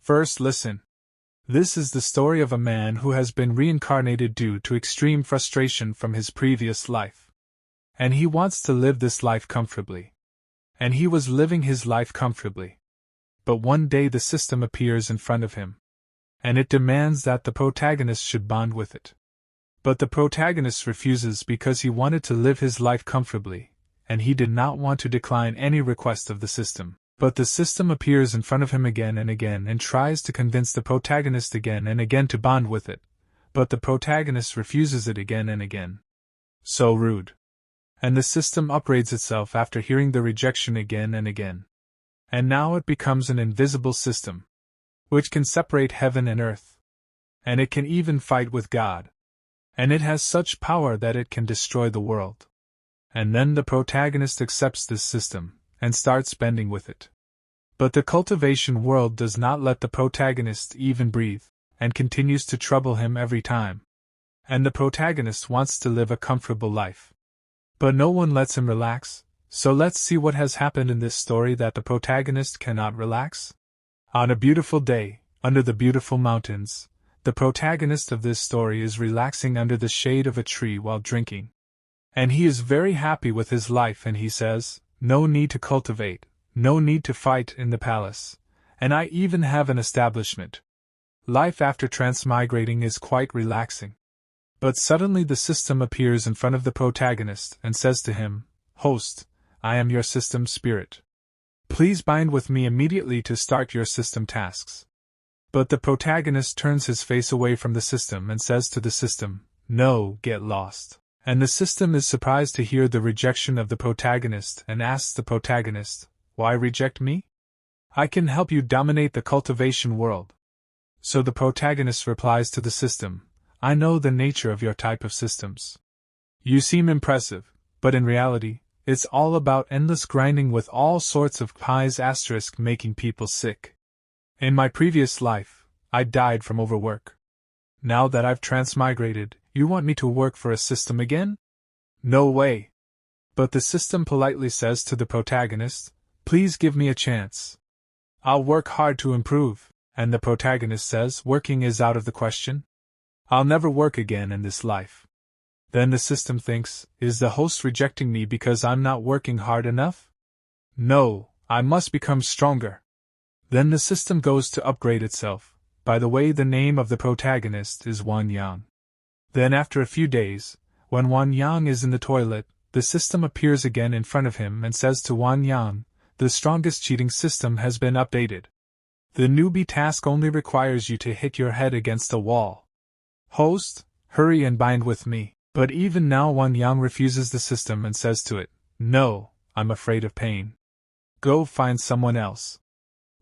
First, listen. This is the story of a man who has been reincarnated due to extreme frustration from his previous life. And he wants to live this life comfortably. And he was living his life comfortably. But one day the system appears in front of him. And it demands that the protagonist should bond with it. But the protagonist refuses because he wanted to live his life comfortably, and he did not want to decline any request of the system. But the system appears in front of him again and tries to convince the protagonist again and again to bond with it, but the protagonist refuses it again and again. So rude. And the system upgrades itself after hearing the rejection again and again. And now it becomes an invisible system, which can separate heaven and earth. And it can even fight with God. And it has such power that it can destroy the world. And then the protagonist accepts this system and starts bending with it. But the cultivation world does not let the protagonist even breathe, and continues to trouble him every time. And the protagonist wants to live a comfortable life. But no one lets him relax, so let's see what has happened in this story that the protagonist cannot relax. On a beautiful day, under the beautiful mountains, the protagonist of this story is relaxing under the shade of a tree while drinking. And he is very happy with his life and he says, "No need to cultivate, no need to fight in the palace, and I even have an establishment. Life after transmigrating is quite relaxing." But suddenly the system appears in front of the protagonist and says to him, "Host, I am your system spirit. Please bind with me immediately to start your system tasks." But the protagonist turns his face away from the system and says to the system, "No, get lost." And the system is surprised to hear the rejection of the protagonist and asks the protagonist, "Why reject me? I can help you dominate the cultivation world." So the protagonist replies to the system, "I know the nature of your type of systems. You seem impressive, but in reality, it's all about endless grinding with all sorts of pies * making people sick. In my previous life, I died from overwork. Now that I've transmigrated, you want me to work for a system again? No way." But the system politely says to the protagonist, "Please give me a chance. I'll work hard to improve," and the protagonist says, "Working is out of the question. I'll never work again in this life." Then the system thinks, "Is the host rejecting me because I'm not working hard enough? No, I must become stronger." Then the system goes to upgrade itself. By the way, the name of the protagonist is Wang Yang. Then after a few days, when Wang Yang is in the toilet, the system appears again in front of him and says to Wang Yang, "The strongest cheating system has been updated. The newbie task only requires you to hit your head against a wall. Host, hurry and bind with me." But even now Wang Yang refuses the system and says to it, "No, I'm afraid of pain. Go find someone else."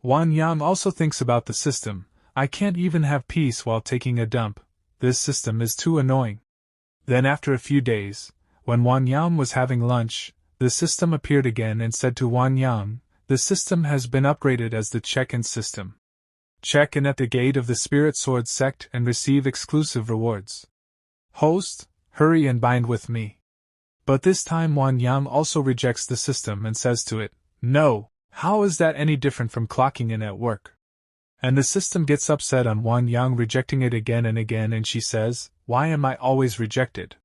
Wang Yang also thinks about the system, "I can't even have peace while taking a dump. This system is too annoying." Then after a few days, when Wang Yang was having lunch, the system appeared again and said to Wang Yang, "The system has been upgraded as the check-in system. Check in at the gate of the Spirit Sword sect and receive exclusive rewards. Host, hurry and bind with me." But this time Wang Yang also rejects the system and says to it, "No, how is that any different from clocking in at work?" And the system gets upset on Wang Yang rejecting it again and she says, "Why am I always rejected?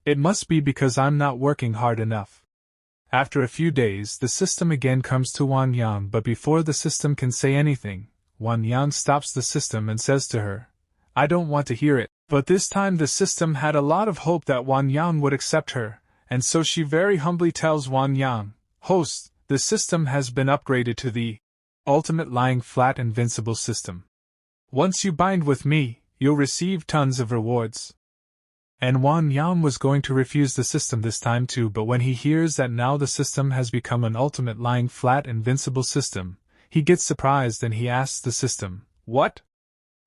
It must be because I'm not working hard enough." After a few days the system again comes to Wang Yang, but before the system can say anything, Wang Yang stops the system and says to her, "I don't want to hear it." But this time the system had a lot of hope that Wang Yang would accept her, and so she very humbly tells Wang Yang, "Host, the system has been upgraded to the ultimate lying flat invincible system. Once you bind with me, you'll receive tons of rewards." And Wang Yang was going to refuse the system this time too, but when he hears that now the system has become an ultimate lying flat invincible system, he gets surprised and he asks the system, "What?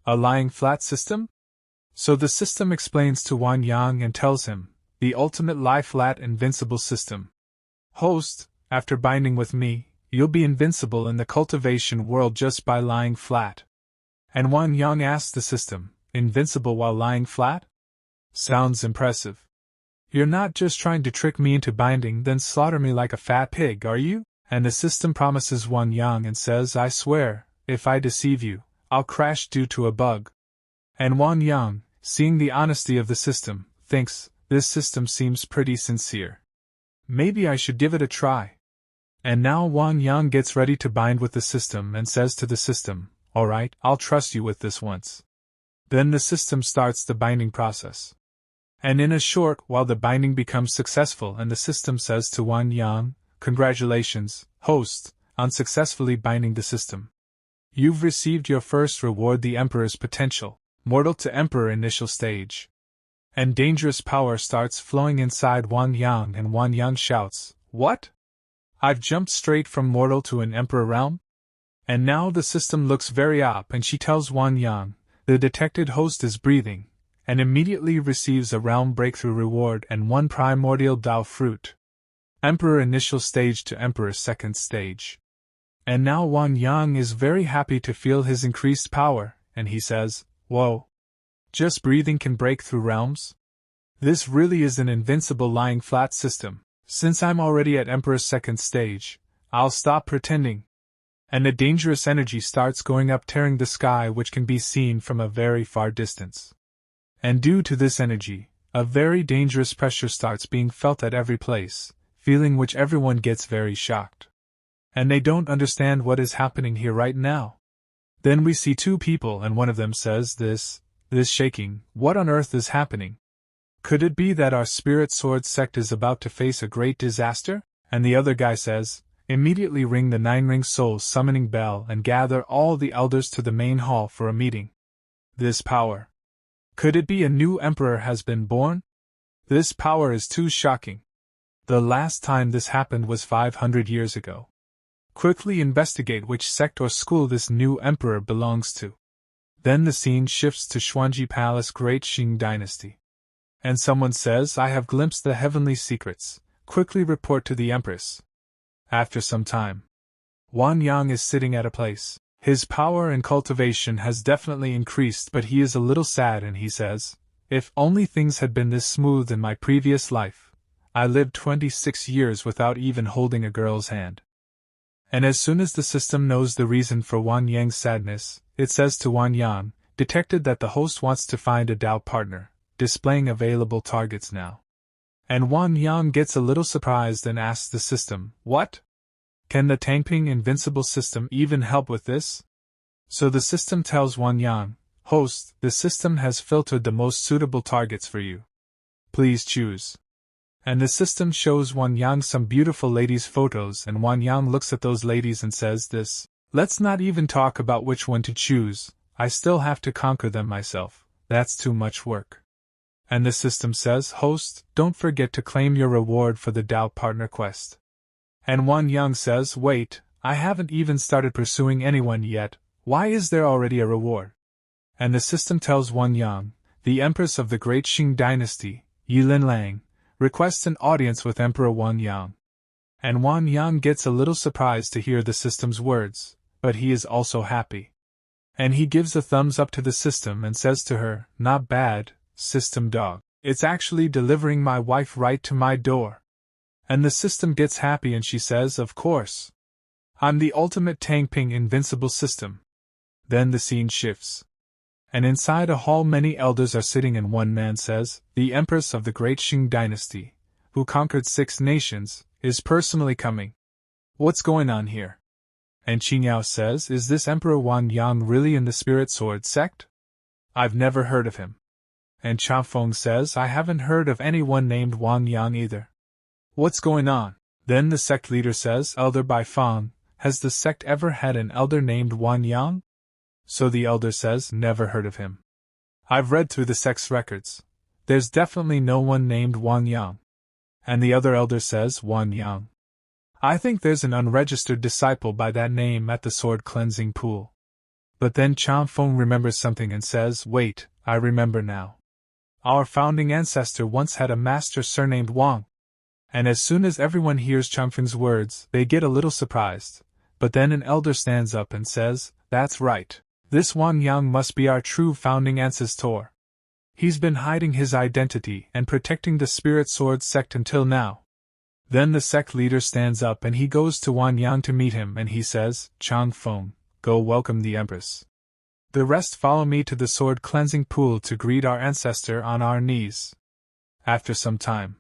A lying flat system?" So the system explains to Wang Yang and tells him, "The ultimate lie flat invincible system. Host, after binding with me, you'll be invincible in the cultivation world just by lying flat." And Wang Yang asks the system, "Invincible while lying flat? Sounds impressive. You're not just trying to trick me into binding then slaughter me like a fat pig, are you?" And the system promises Wang Yang and says, "I swear, if I deceive you, I'll crash due to a bug. And Wang Yang, seeing the honesty of the system, thinks, this system seems pretty sincere. Maybe I should give it a try. And now Wang Yang gets ready to bind with the system and says to the system, alright, I'll trust you with this once. Then the system starts the binding process. And in a short while the binding becomes successful and the system says to Wang Yang, congratulations, host, on successfully binding the system. You've received your first reward, the Emperor's potential, mortal to Emperor initial stage. And dangerous power starts flowing inside Wang Yang and Wang Yang shouts, what? I've jumped straight from mortal to an Emperor realm? And now the system looks very up and she tells Wang Yang, the detected host is breathing, and immediately receives a realm breakthrough reward and one primordial Dao fruit. Emperor initial stage to Emperor second stage. And now Wang Yang is very happy to feel his increased power, and he says, whoa. Just breathing can break through realms? This really is an invincible lying flat system. Since I'm already at Emperor's second stage, I'll stop pretending. And a dangerous energy starts going up, tearing the sky, which can be seen from a very far distance. And due to this energy, a very dangerous pressure starts being felt at every place, feeling which everyone gets very shocked. And they don't understand what is happening here right now. Then we see two people and one of them says this shaking, what on earth is happening? Could it be that our spirit sword sect is about to face a great disaster? And the other guy says, immediately ring the 9-ring soul summoning bell and gather all the elders to the main hall for a meeting. This power. Could it be a new emperor has been born? This power is too shocking. The last time this happened was 500 years ago. Quickly investigate which sect or school this new emperor belongs to. Then the scene shifts to Xuanji Palace, Great Qing Dynasty. And someone says, I have glimpsed the heavenly secrets, quickly report to the empress. After some time, Wang Yang is sitting at a place. His power and cultivation has definitely increased, but he is a little sad and he says, if only things had been this smooth in my previous life. I lived 26 years without even holding a girl's hand. And as soon as the system knows the reason for Wang Yang's sadness, it says to Wang Yang, detected that the host wants to find a Dao partner, displaying available targets now. And Wang Yang gets a little surprised and asks the system, what? Can the Tangping Invincible system even help with this? So the system tells Wang Yang, host, the system has filtered the most suitable targets for you. Please choose. And the system shows Wang Yang some beautiful ladies' photos and Wang Yang looks at those ladies and says this, let's not even talk about which one to choose, I still have to conquer them myself, that's too much work. And the system says, host, don't forget to claim your reward for the Dao partner quest. And Wang Yang says, wait, I haven't even started pursuing anyone yet, why is there already a reward? And the system tells Wang Yang, the empress of the Great Qing Dynasty, Yilin Lang, requests an audience with Emperor Wang Yang. And Wang Yang gets a little surprised to hear the system's words, but he is also happy. And he gives a thumbs up to the system and says to her, not bad, system dog. It's actually delivering my wife right to my door. And the system gets happy and she says, of course. I'm the ultimate Tangping Invincible system. Then the scene shifts. And inside a hall many elders are sitting and one man says, the empress of the Great Qing Dynasty, who conquered 6 nations, is personally coming. What's going on here? And Qingyao says, is this Emperor Wang Yang really in the Spirit Sword sect? I've never heard of him. And Changfeng says, I haven't heard of anyone named Wang Yang either. What's going on? Then the sect leader says, Elder Bai Fang, has the sect ever had an elder named Wang Yang? So the elder says, never heard of him. I've read through the sect's records. There's definitely no one named Wang Yang. And the other elder says, Wang Yang. I think there's an unregistered disciple by that name at the sword cleansing pool. But then Changfeng remembers something and says, wait, I remember now. Our founding ancestor once had a master surnamed Wang. And as soon as everyone hears Changfeng's words, they get a little surprised. But then an elder stands up and says, that's right. This Wang Yang must be our true founding ancestor. He's been hiding his identity and protecting the Spirit Sword sect until now. Then the sect leader stands up and he goes to Wang Yang to meet him and he says, Changfeng, go welcome the empress. The rest follow me to the sword-cleansing pool to greet our ancestor on our knees. After some time,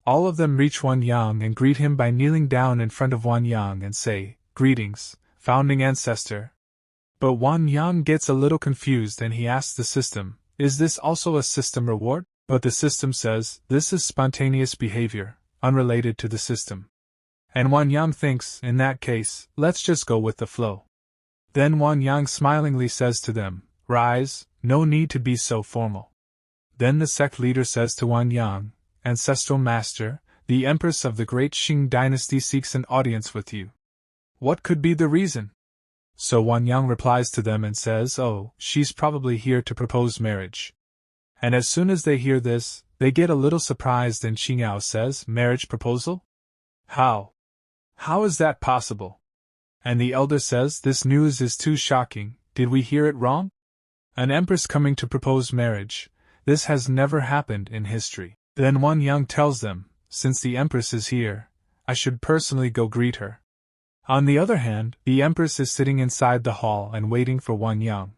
all of them reach Wang Yang and greet him by kneeling down in front of Wang Yang and say, "Greetings, founding ancestor." But Wang Yang gets a little confused and he asks the system, "Is this also a system reward?" But the system says, "This is spontaneous behavior, unrelated to the system." And Wang Yang thinks, in that case, let's just go with the flow. Then Wang Yang smilingly says to them, "Rise, no need to be so formal." Then the sect leader says to Wang Yang, "Ancestral master, the empress of the great Qing dynasty seeks an audience with you. What could be the reason?" So Wang Yang replies to them and says, "Oh, she's probably here to propose marriage." And as soon as they hear this, they get a little surprised and Qingyao says, "Marriage proposal? How? How is that possible?" And the elder says, "This news is too shocking, did we hear it wrong? An empress coming to propose marriage, this has never happened in history." Then Wang Yang tells them, "Since the empress is here, I should personally go greet her." On the other hand, the empress is sitting inside the hall and waiting for Wang Yang.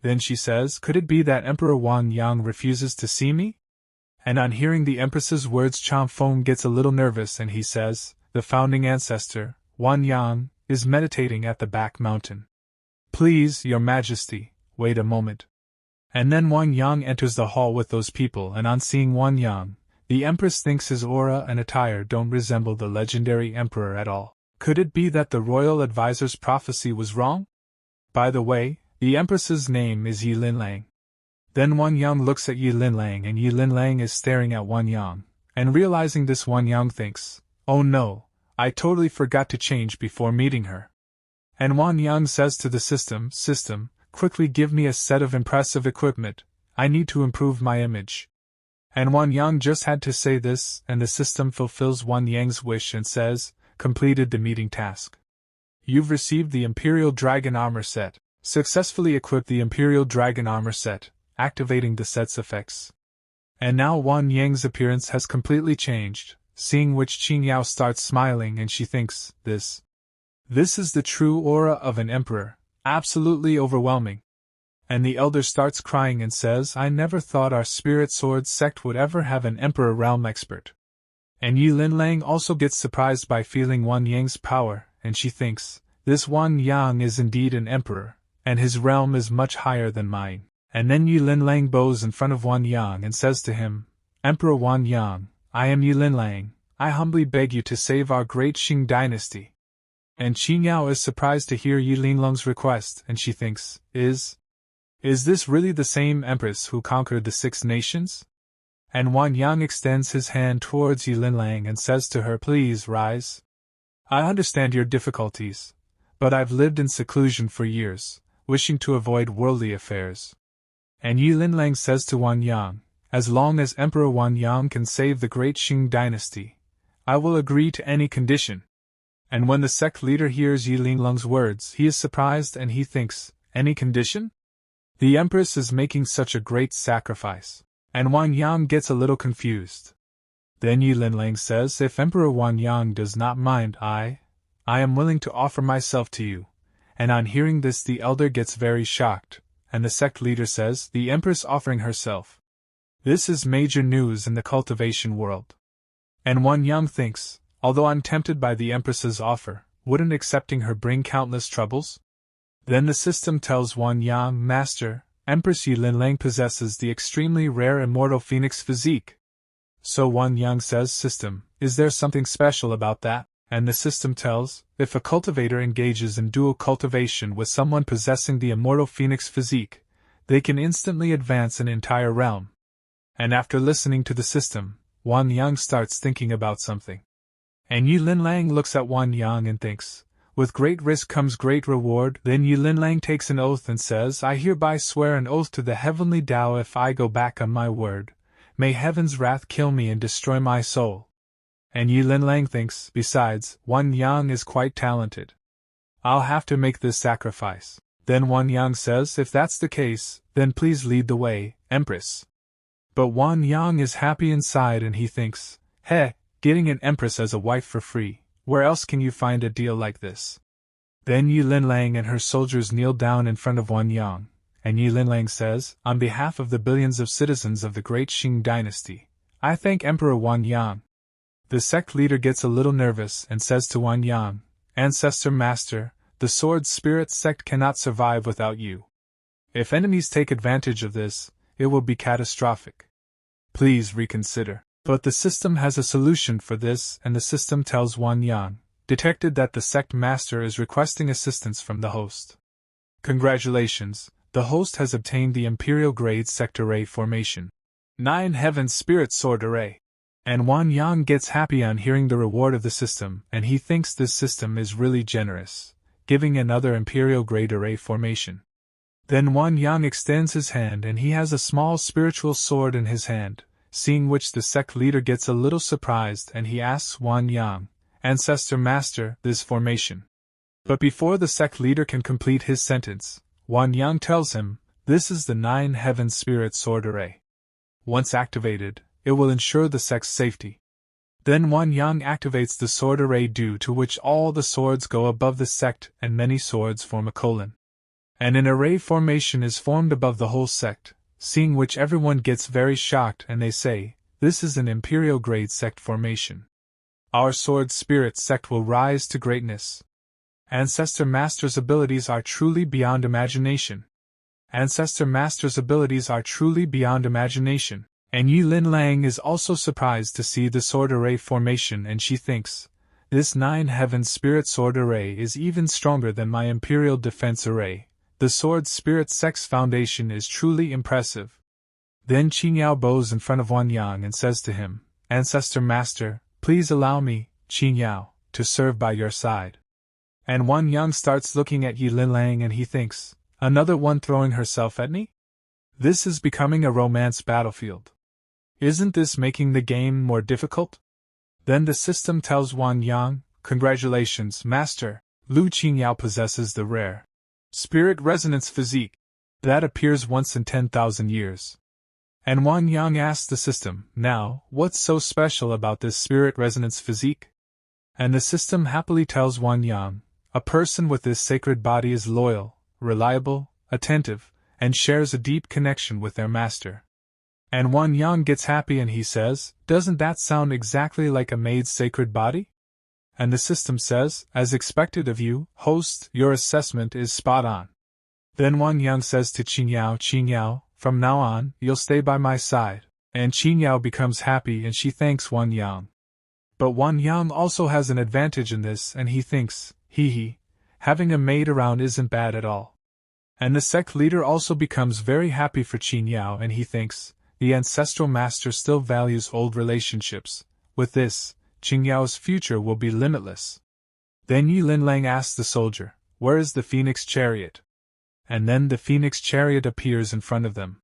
Then she says, "Could it be that Emperor Wang Yang refuses to see me?" And on hearing the empress's words, Chang Feng gets a little nervous and he says, "The founding ancestor, Wang Yang, is meditating at the back mountain. Please, your majesty, wait a moment." And then Wang Yang enters the hall with those people, and on seeing Wang Yang, the empress thinks his aura and attire don't resemble the legendary emperor at all. Could it be that the royal advisor's prophecy was wrong? By the way, the empress's name is Yi Linlang. Then Wang Yang looks at Yi Linlang and Yi Linlang is staring at Wang Yang, and realizing this Wang Yang thinks, "Oh no, I totally forgot to change before meeting her." And Wang Yang says to the system, "System, quickly give me a set of impressive equipment, I need to improve my image." And Wang Yang just had to say this, and the system fulfills Wang Yang's wish and says, "Completed the meeting task. You've received the Imperial Dragon Armor Set. Successfully equipped the Imperial Dragon Armor Set, activating the set's effects." And now Wang Yang's appearance has completely changed, seeing which Qingyao starts smiling and she thinks, This is the true aura of an emperor, absolutely overwhelming." And the elder starts crying and says, "I never thought our spirit sword sect would ever have an emperor realm expert." And Yi Linlang also gets surprised by feeling Wang Yang's power, and she thinks, "This Wang Yang is indeed an emperor, and his realm is much higher than mine." And then Yi Linlang bows in front of Wang Yang and says to him, "Emperor Wang Yang, I am Yi Linlang, I humbly beg you to save our great Qing dynasty." And Qingyao is surprised to hear Yi Linlang's request, and she thinks, Is this really the same empress who conquered the 6 nations? And Wang Yang extends his hand towards Yi Linlang and says to her, "Please rise. I understand your difficulties, but I've lived in seclusion for years, wishing to avoid worldly affairs." And Yi Linlang says to Wang Yang, "As long as Emperor Wang Yang can save the great Qing dynasty, I will agree to any condition." And when the sect leader hears Yi Linlang's words, he is surprised and he thinks, "Any condition? The empress is making such a great sacrifice." And Wang Yang gets a little confused. Then Yi Linlang says, "If Emperor Wang Yang does not mind, I am willing to offer myself to you." And on hearing this, the elder gets very shocked, and the sect leader says, "The empress offering herself. This is major news in the cultivation world." And Wang Yang thinks, although I'm tempted by the empress's offer, wouldn't accepting her bring countless troubles? Then the system tells Wang Yang, "Master, Empress Yi Linlang possesses the extremely rare immortal phoenix physique." So Wang Yang says, "System, is there something special about that?" And the system tells, "If a cultivator engages in dual cultivation with someone possessing the immortal phoenix physique, they can instantly advance an entire realm." And after listening to the system, Wang Yang starts thinking about something. And Yi Linlang looks at Wang Yang and thinks, "With great risk comes great reward." Then Yi Linlang takes an oath and says, "I hereby swear an oath to the heavenly Tao, if I go back on my word, may heaven's wrath kill me and destroy my soul." And Yi Linlang thinks, besides, Wang Yang is quite talented. I'll have to make this sacrifice. Then Wang Yang says, "If that's the case, then please lead the way, Empress." But Wang Yang is happy inside and he thinks, getting an empress as a wife for free, where else can you find a deal like this? Then Yi Linlang and her soldiers kneel down in front of Wang Yang, and Yi Linlang says, "On behalf of the billions of citizens of the great Qing dynasty, I thank Emperor Wang Yang." The sect leader gets a little nervous and says to Wang Yang, "Ancestor Master, the sword spirit sect cannot survive without you. If enemies take advantage of this, it will be catastrophic. Please reconsider." But the system has a solution for this, and the system tells Wang Yang, detected that the sect master is requesting assistance from the host. Congratulations, the host has obtained the Imperial Grade Sect Array formation. 9 Heaven Spirit Sword Array. And Wang Yang gets happy on hearing the reward of the system, and he thinks this system is really generous, giving another Imperial Grade Array formation. Then Wang Yang extends his hand and he has a small spiritual sword in his hand, seeing which the sect leader gets a little surprised and he asks Wang Yang, "Ancestor Master, this formation." But before the sect leader can complete his sentence, Wang Yang tells him, "This is the 9 Heaven Spirit Sword Array. Once activated, it will ensure the sect's safety." Then Wang Yang activates the sword array, due to which all the swords go above the sect and many swords form a colon. And an array formation is formed above the whole sect, seeing which everyone gets very shocked and they say, "This is an Imperial Grade Sect formation. Our sword spirit sect will rise to greatness. Ancestor Master's abilities are truly beyond imagination. Ancestor Master's abilities are truly beyond imagination." And Yi Linlang is also surprised to see the sword array formation, and she thinks, "This 9 Heaven Spirit Sword Array is even stronger than my Imperial Defense Array. The Sword Spirit Sect's foundation is truly impressive." Then Qingyao bows in front of Wang Yang and says to him, "Ancestor Master, please allow me, Qingyao, to serve by your side." And Wang Yang starts looking at Yi Linlang and he thinks, "Another one throwing herself at me? This is becoming a romance battlefield. Isn't this making the game more difficult?" Then the system tells Wang Yang, "Congratulations, Master, Lu Qingyao possesses the rare Spirit Resonance Physique that appears once in 10,000 years." And Wang Yang asks the system, "Now, what's so special about this Spirit Resonance Physique?" And the system happily tells Wang Yang, "A person with this sacred body is loyal, reliable, attentive, and shares a deep connection with their master." And Wang Yang gets happy and he says, "Doesn't that sound exactly like a maid's sacred body?" And the system says, "As expected of you, host, your assessment is spot on." Then Wang Yang says to Qingyao, "Qingyao, from now on, you'll stay by my side." And Qingyao becomes happy and she thanks Wang Yang. But Wang Yang also has an advantage in this and he thinks, hee, having a maid around isn't bad at all. And the sect leader also becomes very happy for Qingyao and he thinks, the ancestral master still values old relationships. With this, Qingyao's future will be limitless. Then Yi Linlang asks the soldier, "Where is the Phoenix chariot?" And then the Phoenix chariot appears in front of them.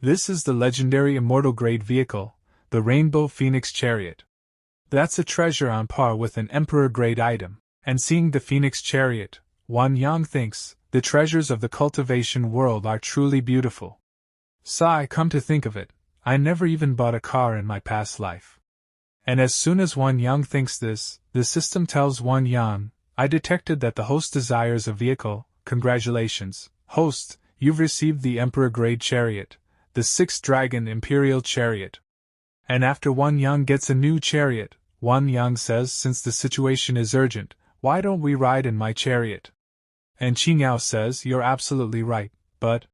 This is the legendary immortal grade vehicle, the Rainbow Phoenix chariot. That's a treasure on par with an Emperor grade item, and seeing the Phoenix chariot, Wang Yang thinks, the treasures of the cultivation world are truly beautiful. Sigh, come to think of it, I never even bought a car in my past life. And as soon as Wang Yang thinks this, the system tells Wang Yang, "I detected that the host desires a vehicle. Congratulations, host, you've received the Emperor Grade Chariot, the 6th Dragon Imperial Chariot." And after Wang Yang gets a new chariot, Wang Yang says, "Since the situation is urgent, why don't we ride in my chariot?" And Qingyao says, "You're absolutely right, but..."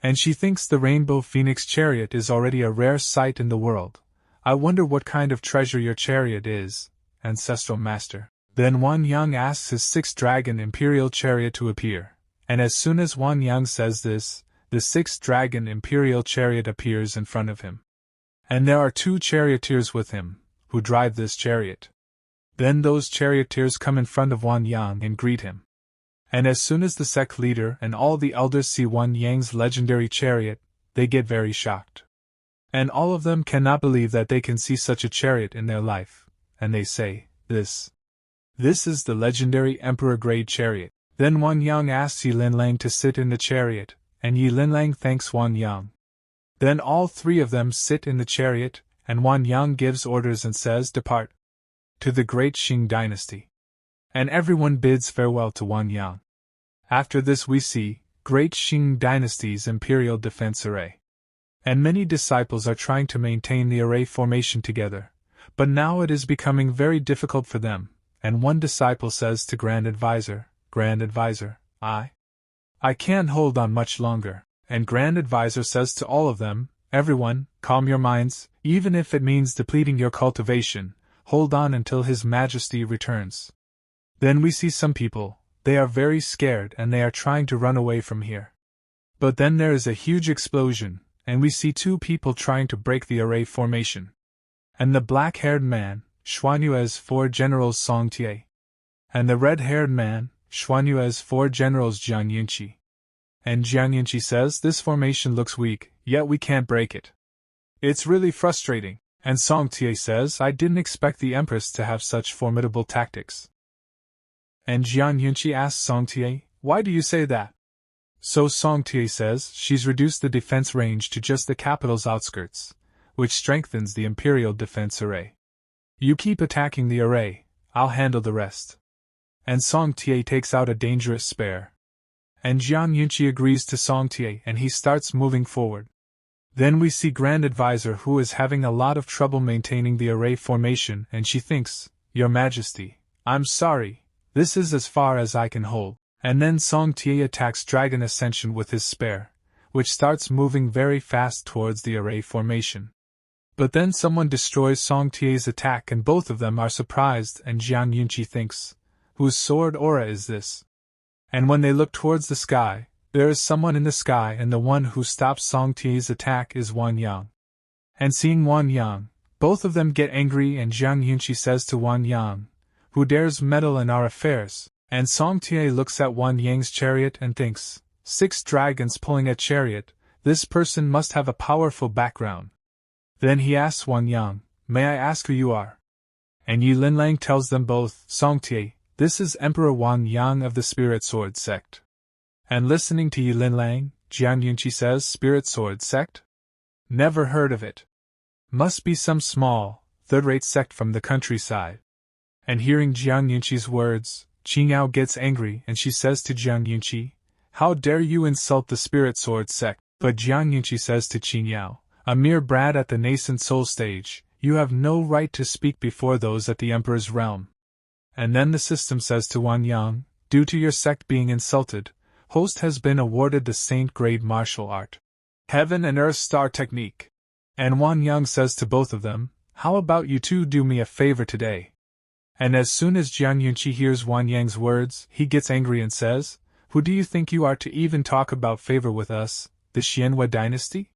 And she thinks the Rainbow Phoenix chariot is already a rare sight in the world. "I wonder what kind of treasure your chariot is, Ancestral Master." Then Wang Yang asks his 6th Dragon Imperial Chariot to appear, and as soon as Wang Yang says this, the 6th Dragon Imperial Chariot appears in front of him. And there are 2 charioteers with him, who drive this chariot. Then those charioteers come in front of Wang Yang and greet him. And as soon as the sect leader and all the elders see Wang Yang's legendary chariot, they get very shocked. And all of them cannot believe that they can see such a chariot in their life, and they say, This is the legendary Emperor Grade Chariot." Then Wang Yang asks Yi Linlang to sit in the chariot, and Yi Linlang thanks Wang Yang. Then all 3 of them sit in the chariot, and Wang Yang gives orders and says, "Depart to the great Qing dynasty." And everyone bids farewell to Wang Yang. After this we see, Great Qing Dynasty's Imperial Defense Array. And many disciples are trying to maintain the array formation together, but now it is becoming very difficult for them, and one disciple says to Grand Advisor, I can't hold on much longer, and Grand Advisor says to all of them, everyone, calm your minds, even if it means depleting your cultivation, hold on until His Majesty returns. Then we see some people, they are very scared and they are trying to run away from here. But then there is a huge explosion, and we see two people trying to break the array formation. And the black-haired man, Xuanyue's 4 generals Song Tie. And the red-haired man, Xuanyue's 4 generals Jiang Yunqi. And Jiang Yunqi says this formation looks weak, yet we can't break it. It's really frustrating. And Song Tie says I didn't expect the Empress to have such formidable tactics. And Jiang Yunqi asks Song Tie, why do you say that? So Song Tie says she's reduced the defense range to just the capital's outskirts, which strengthens the Imperial Defense Array. You keep attacking the array, I'll handle the rest. And Song Tie takes out a dangerous spear. And Jiang Yunqi agrees to Song Tie and he starts moving forward. Then we see Grand Advisor who is having a lot of trouble maintaining the array formation and she thinks, Your Majesty, I'm sorry, this is as far as I can hold. And then Song Tie attacks Dragon Ascension with his spear, which starts moving very fast towards the array formation. But then someone destroys Song Tie's attack and both of them are surprised and Jiang Yunqi thinks, whose sword aura is this? And when they look towards the sky, there is someone in the sky and the one who stops Song Tie's attack is Wang Yang. And seeing Wang Yang, both of them get angry and Jiang Yunqi says to Wang Yang, who dares meddle in our affairs? And Song Tie looks at Wang Yang's chariot and thinks, 6 dragons pulling a chariot, this person must have a powerful background. Then he asks Wang Yang, may I ask who you are? And Yi Linlang tells them both, Song Tie, this is Emperor Wang Yang of the Spirit Sword sect. And listening to Yi Linlang, Jiang Yunqi says, Spirit Sword sect? Never heard of it. Must be some small, third-rate sect from the countryside. And hearing Jiang Yunqi's words, Qingyao gets angry and she says to Jiang Yunqi, how dare you insult the Spirit Sword sect? But Jiang Yunqi says to Qingyao, a mere brat at the nascent soul stage, you have no right to speak before those at the Emperor's realm. And then the system says to Wang Yang, due to your sect being insulted, host has been awarded the Saint-grade martial art. Heaven and Earth Star Technique. And Wang Yang says to both of them, how about you two do me a favor today? And as soon as Jiang Yunqi hears Wang Yang's words, he gets angry and says, who do you think you are to even talk about favor with us, the Xianhua dynasty?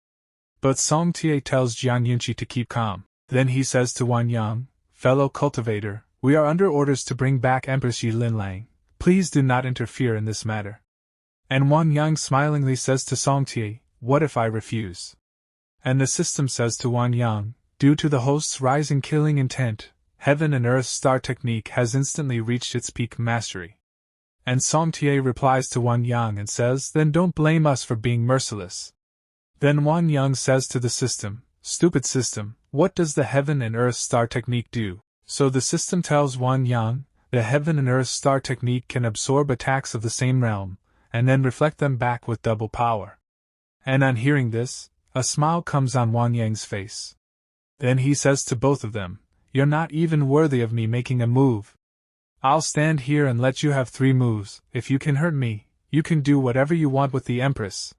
But Song Tie tells Jiang Yunqi to keep calm. Then he says to Wang Yang, fellow cultivator, we are under orders to bring back Empress Yi Linlang. Please do not interfere in this matter. And Wang Yang smilingly says to Song Tie, what if I refuse? And the system says to Wang Yang, due to the host's rising killing intent, Heaven and Earth Star Technique has instantly reached its peak mastery. And Song Tie replies to Wang Yang and says, then don't blame us for being merciless. Then Wang Yang says to the system, stupid system, what does the Heaven and Earth Star Technique do? So the system tells Wang Yang, the Heaven and Earth Star Technique can absorb attacks of the same realm, and then reflect them back with double power. And on hearing this, a smile comes on Wang Yang's face. Then he says to both of them, you're not even worthy of me making a move. I'll stand here and let you have 3 moves. If you can hurt me, you can do whatever you want with the Empress.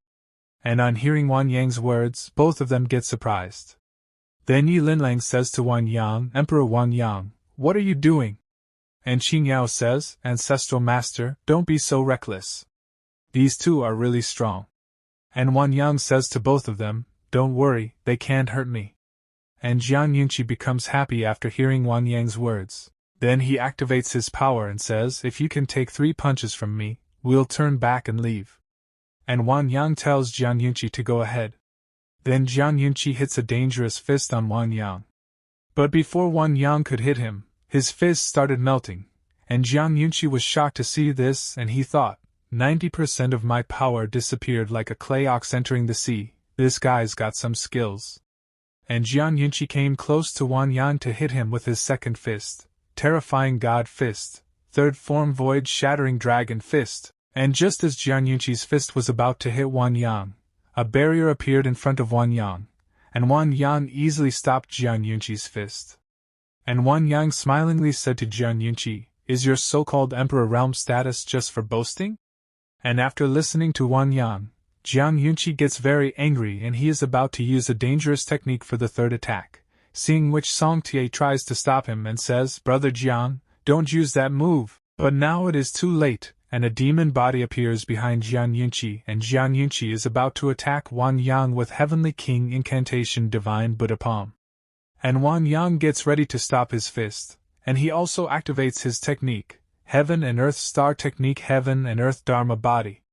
And on hearing Wang Yang's words, both of them get surprised. Then Yi Linlang says to Wang Yang, Emperor Wang Yang, what are you doing? And Qingyao says, Ancestral Master, don't be so reckless. These two are really strong. And Wang Yang says to both of them, don't worry, they can't hurt me. And Jiang Yunqi becomes happy after hearing Wang Yang's words. Then he activates his power and says, if you can take 3 punches from me, we'll turn back and leave. And Wang Yang tells Jiang Yunqi to go ahead. Then Jiang Yunqi hits a dangerous fist on Wang Yang. But before Wang Yang could hit him, his fist started melting, and Jiang Yunqi was shocked to see this and he thought, 90% of my power disappeared like a clay ox entering the sea, this guy's got some skills. And Jiang Yunqi came close to Wang Yang to hit him with his second fist, Terrifying God Fist, Third Form Void Shattering Dragon Fist, And just as Jian Yunqi's fist was about to hit Wang Yang, a barrier appeared in front of Wang Yang, and Wang Yang easily stopped Jian Yunqi's fist. And Wang Yang smilingly said to Jian Yunqi, "Is your so-called emperor realm status just for boasting?" And after listening to Wang Yang, Jian Yunqi gets very angry and he is about to use a dangerous technique for the third attack, seeing which Song Tie tries to stop him and says, "Brother Jian, don't use that move." But now it is too late, and a demon body appears behind Jian Yunqi, and Jian Yunqi is about to attack Wang Yang with Heavenly King Incantation Divine Buddha Palm. And Wang Yang gets ready to stop his fist, and he also activates his technique, Heaven and Earth Star Technique Heaven and Earth Dharma Body.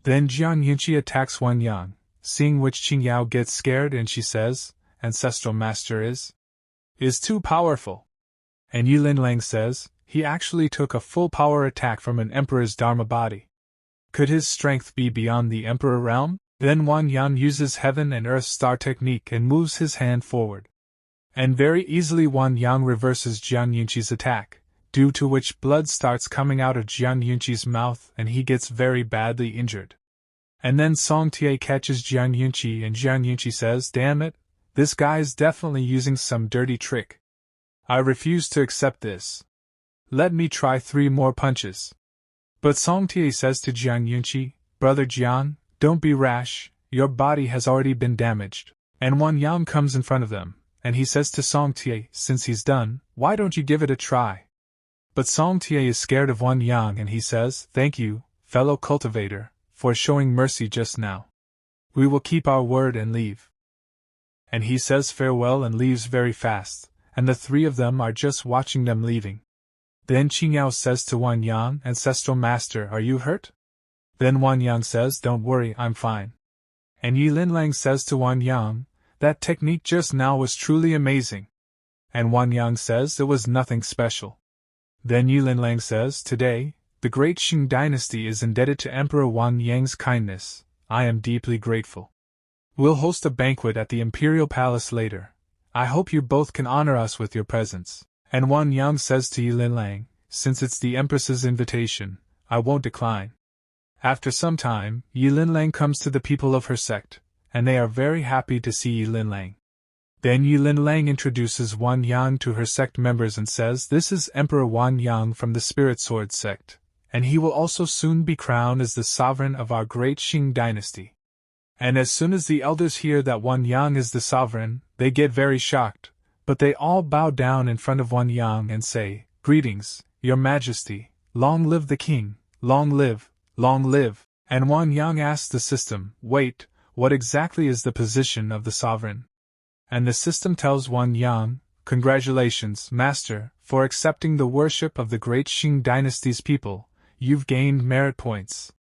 Then Jian Yunqi attacks Wang Yang, seeing which Qing Yao gets scared and she says, "Ancestral Master is too powerful." And Yilin Lang says, "He actually took a full power attack from an emperor's Dharma body. Could his strength be beyond the emperor realm?" Then Wang Yang uses Heaven and Earth Star Technique and moves his hand forward. And very easily Wang Yang reverses Jian Yunqi's attack, due to which blood starts coming out of Jian Yunqi's mouth and he gets very badly injured. And then Song Tie catches Jian Yunqi and Jian Yunqi says, "Damn it, this guy is definitely using some dirty trick. I refuse to accept this. Let me try 3 more punches." But Song Tie says to Jian Yunqi, "Brother Jian, don't be rash, your body has already been damaged." And Wang Yang comes in front of them, and he says to Song Tie, "Since he's done, why don't you give it a try?" But Song Tie is scared of Wang Yang and he says, "Thank you, fellow cultivator, for showing mercy just now. We will keep our word and leave." And he says farewell and leaves very fast, and the 3 of them are just watching them leaving. Then Qing Yao says to Wang Yang, "Ancestral Master, are you hurt?" Then Wang Yang says, "Don't worry, I'm fine." And Yilin Lang says to Wang Yang, "That technique just now was truly amazing." And Wang Yang says it was nothing special. Then Yilin Lang says, "Today, the great Qing dynasty is indebted to Emperor Wang Yang's kindness. I am deeply grateful. We'll host a banquet at the Imperial Palace later. I hope you both can honor us with your presence." And Wang Yang says to Yilin Lang, "Since it's the Empress's invitation, I won't decline." After some time, Yilin Lang comes to the people of her sect, and they are very happy to see Yilin Lang. Then Yilin Lang introduces Wang Yang to her sect members and says, "This is Emperor Wang Yang from the Spirit Sword sect, and he will also soon be crowned as the sovereign of our great Qing dynasty." And as soon as the elders hear that Wang Yang is the sovereign, they get very shocked, but they all bow down in front of Wang Yang and say, "Greetings, Your Majesty, long live the king, long live, long live." And Wang Yang asks the system, "Wait, what exactly is the position of the sovereign?" And the system tells Wang Yang, "Congratulations, Master, for accepting the worship of the great Qing dynasty's people. You've gained merit points."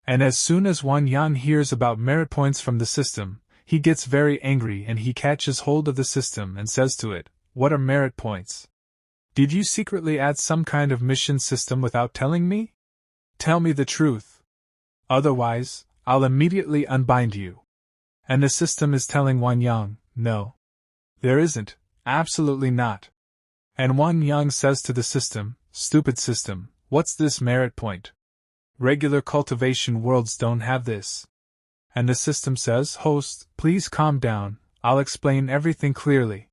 And as soon as Wang Yang hears about merit points from the system, he gets very angry and he catches hold of the system and says to it, "What are merit points? Did you secretly add some kind of mission system without telling me? Tell me the truth. Otherwise, I'll immediately unbind you." And the system is telling Wang Yang, "No. There isn't, absolutely not." And Wang Yang says to the system, "Stupid system, what's this merit point? Regular cultivation worlds don't have this." And the system says, "Host, please calm down, I'll explain everything clearly."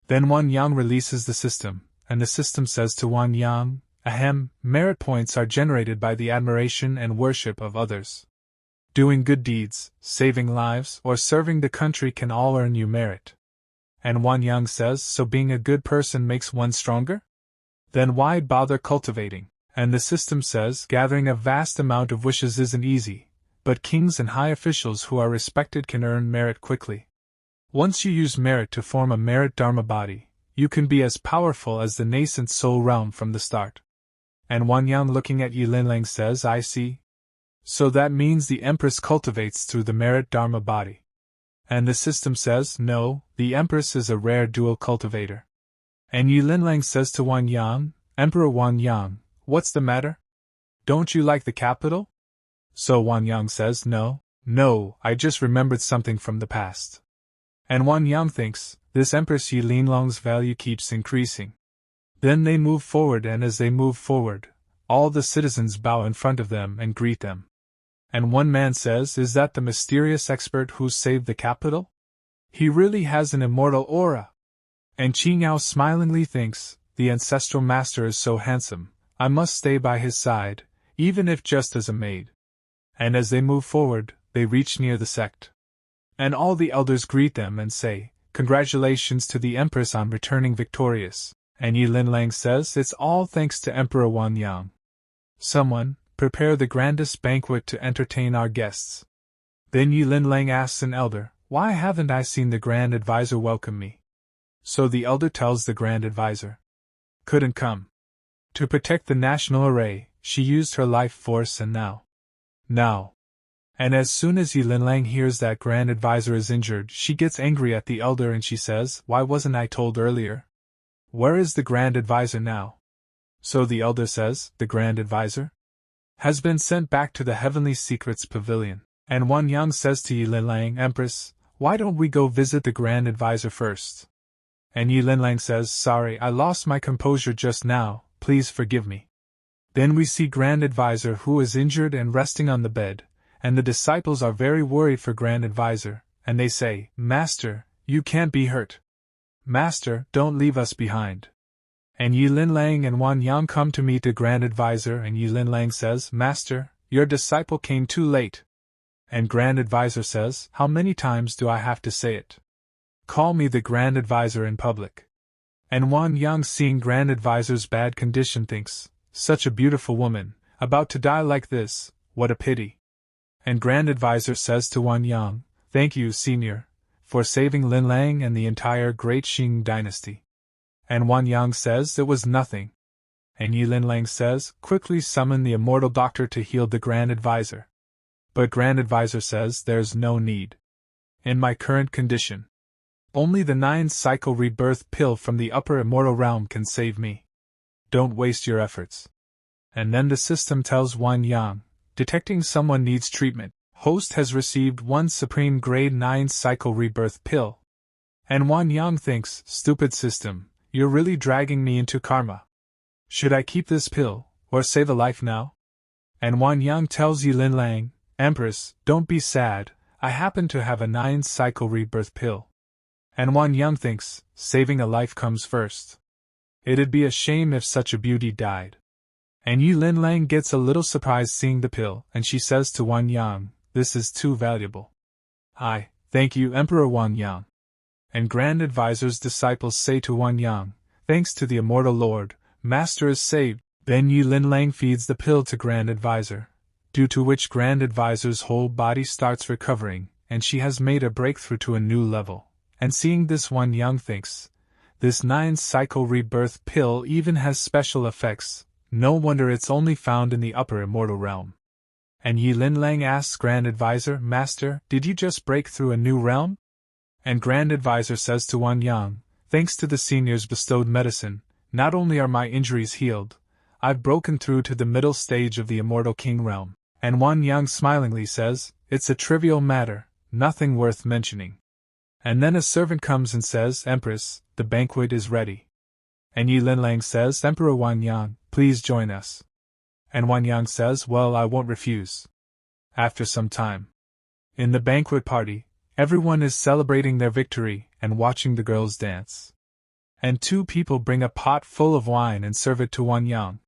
Then Wang Yang releases the system, and the system says to Wang Yang, "Ahem, merit points are generated by the admiration and worship of others. Doing good deeds, saving lives, or serving the country can all earn you merit." And Wang Yang says, "So being a good person makes one stronger? Then why bother cultivating?" And the system says, "Gathering a vast amount of wishes isn't easy, but kings and high officials who are respected can earn merit quickly. Once you use merit to form a merit dharma body, you can be as powerful as the nascent soul realm from the start." And Wang Yang looking at Yilin Lang says, "I see. So that means the Empress cultivates through the merit dharma body." And the system says, "No, the Empress is a rare dual cultivator." And Yilin Lang says to Wang Yang, "Emperor Wang Yang, what's the matter? Don't you like the capital?" So Wang Yang says, No, I just remembered something from the past." And Wang Yang thinks, this Empress Yilin Lang's value keeps increasing. Then they move forward, and as they move forward, all the citizens bow in front of them and greet them. And one man says, "Is that the mysterious expert who saved the capital? He really has an immortal aura." And Qingao smilingly thinks, "The ancestral master is so handsome, I must stay by his side, even if just as a maid." And as they move forward, they reach near the sect. And all the elders greet them and say, "Congratulations to the empress on returning victorious." And Yi Linlang says, "It's all thanks to Emperor Wang Yang. Someone, prepare the grandest banquet to entertain our guests." Then Yi Linlang asks an elder, "Why haven't I seen the Grand Advisor welcome me?" So the elder tells the Grand Advisor, "Couldn't come. To protect the national array, she used her life force and now. And as soon as Yi Linlang hears that Grand Advisor is injured, she gets angry at the elder and she says, "Why wasn't I told earlier? Where is the Grand Advisor now?" So the elder says, "The Grand Advisor has been sent back to the Heavenly Secrets Pavilion." And Wang Yang says to Yi Linlang, "Empress, why don't we go visit the Grand Advisor first?" And Yi Linlang says, "Sorry, I lost my composure just now, please forgive me." Then we see Grand Advisor who is injured and resting on the bed, and the disciples are very worried for Grand Advisor, and they say, "Master, you can't be hurt. Master, don't leave us behind." And Yi Linlang and Wang Yang come to meet the Grand Advisor, and Yi Linlang says, "Master, your disciple came too late." And Grand Advisor says, "How many times do I have to say it? Call me the Grand Advisor in public." And Wang Yang, seeing Grand Advisor's bad condition, thinks, "Such a beautiful woman, about to die like this, what a pity." And Grand Advisor says to Wang Yang, "Thank you, Senior, for saving Linlang and the entire Great Qing dynasty." And Wang Yang says, "It was nothing." And Yi Linlang says, "Quickly summon the immortal doctor to heal the Grand Advisor." But Grand Advisor says, "There's no need. In my current condition, only the 9-cycle rebirth pill from the upper immortal realm can save me. Don't waste your efforts." And then the system tells Wang Yang, "Detecting someone needs treatment. Host has received 1 supreme grade 9-cycle rebirth pill." And Wang Yang thinks, "Stupid system, you're really dragging me into karma. Should I keep this pill, or save a life now?" And Wang Yang tells Yi Linlang, "Empress, don't be sad, I happen to have a 9-cycle rebirth pill." And Wang Yang thinks, saving a life comes first. It'd be a shame if such a beauty died. And Yi Linlang gets a little surprised seeing the pill, and she says to Wang Yang, "This is too valuable." "I thank you, Emperor Wang Yang." And Grand Advisor's disciples say to Wang Yang, "Thanks to the immortal Lord, Master is saved." Then Yi Linlang feeds the pill to Grand Advisor, due to which Grand Advisor's whole body starts recovering, and she has made a breakthrough to a new level. And seeing this, Wang Yang thinks, "This 9-cycle rebirth pill even has special effects, no wonder it's only found in the upper immortal realm." And Yi Linlang asks Grand Advisor, "Master, did you just break through a new realm?" And Grand Advisor says to Wang Yang, "Thanks to the senior's bestowed medicine, not only are my injuries healed, I've broken through to the middle stage of the immortal king realm." And Wang Yang smilingly says, "It's a trivial matter, nothing worth mentioning." And then a servant comes and says, "Empress, the banquet is ready." And Yi Linlang says, "Emperor Wang Yang, please join us." And Wang Yang says, "Well, I won't refuse." After some time, in the banquet party, everyone is celebrating their victory and watching the girls dance. And 2 people bring a pot full of wine and serve it to Wang Yang.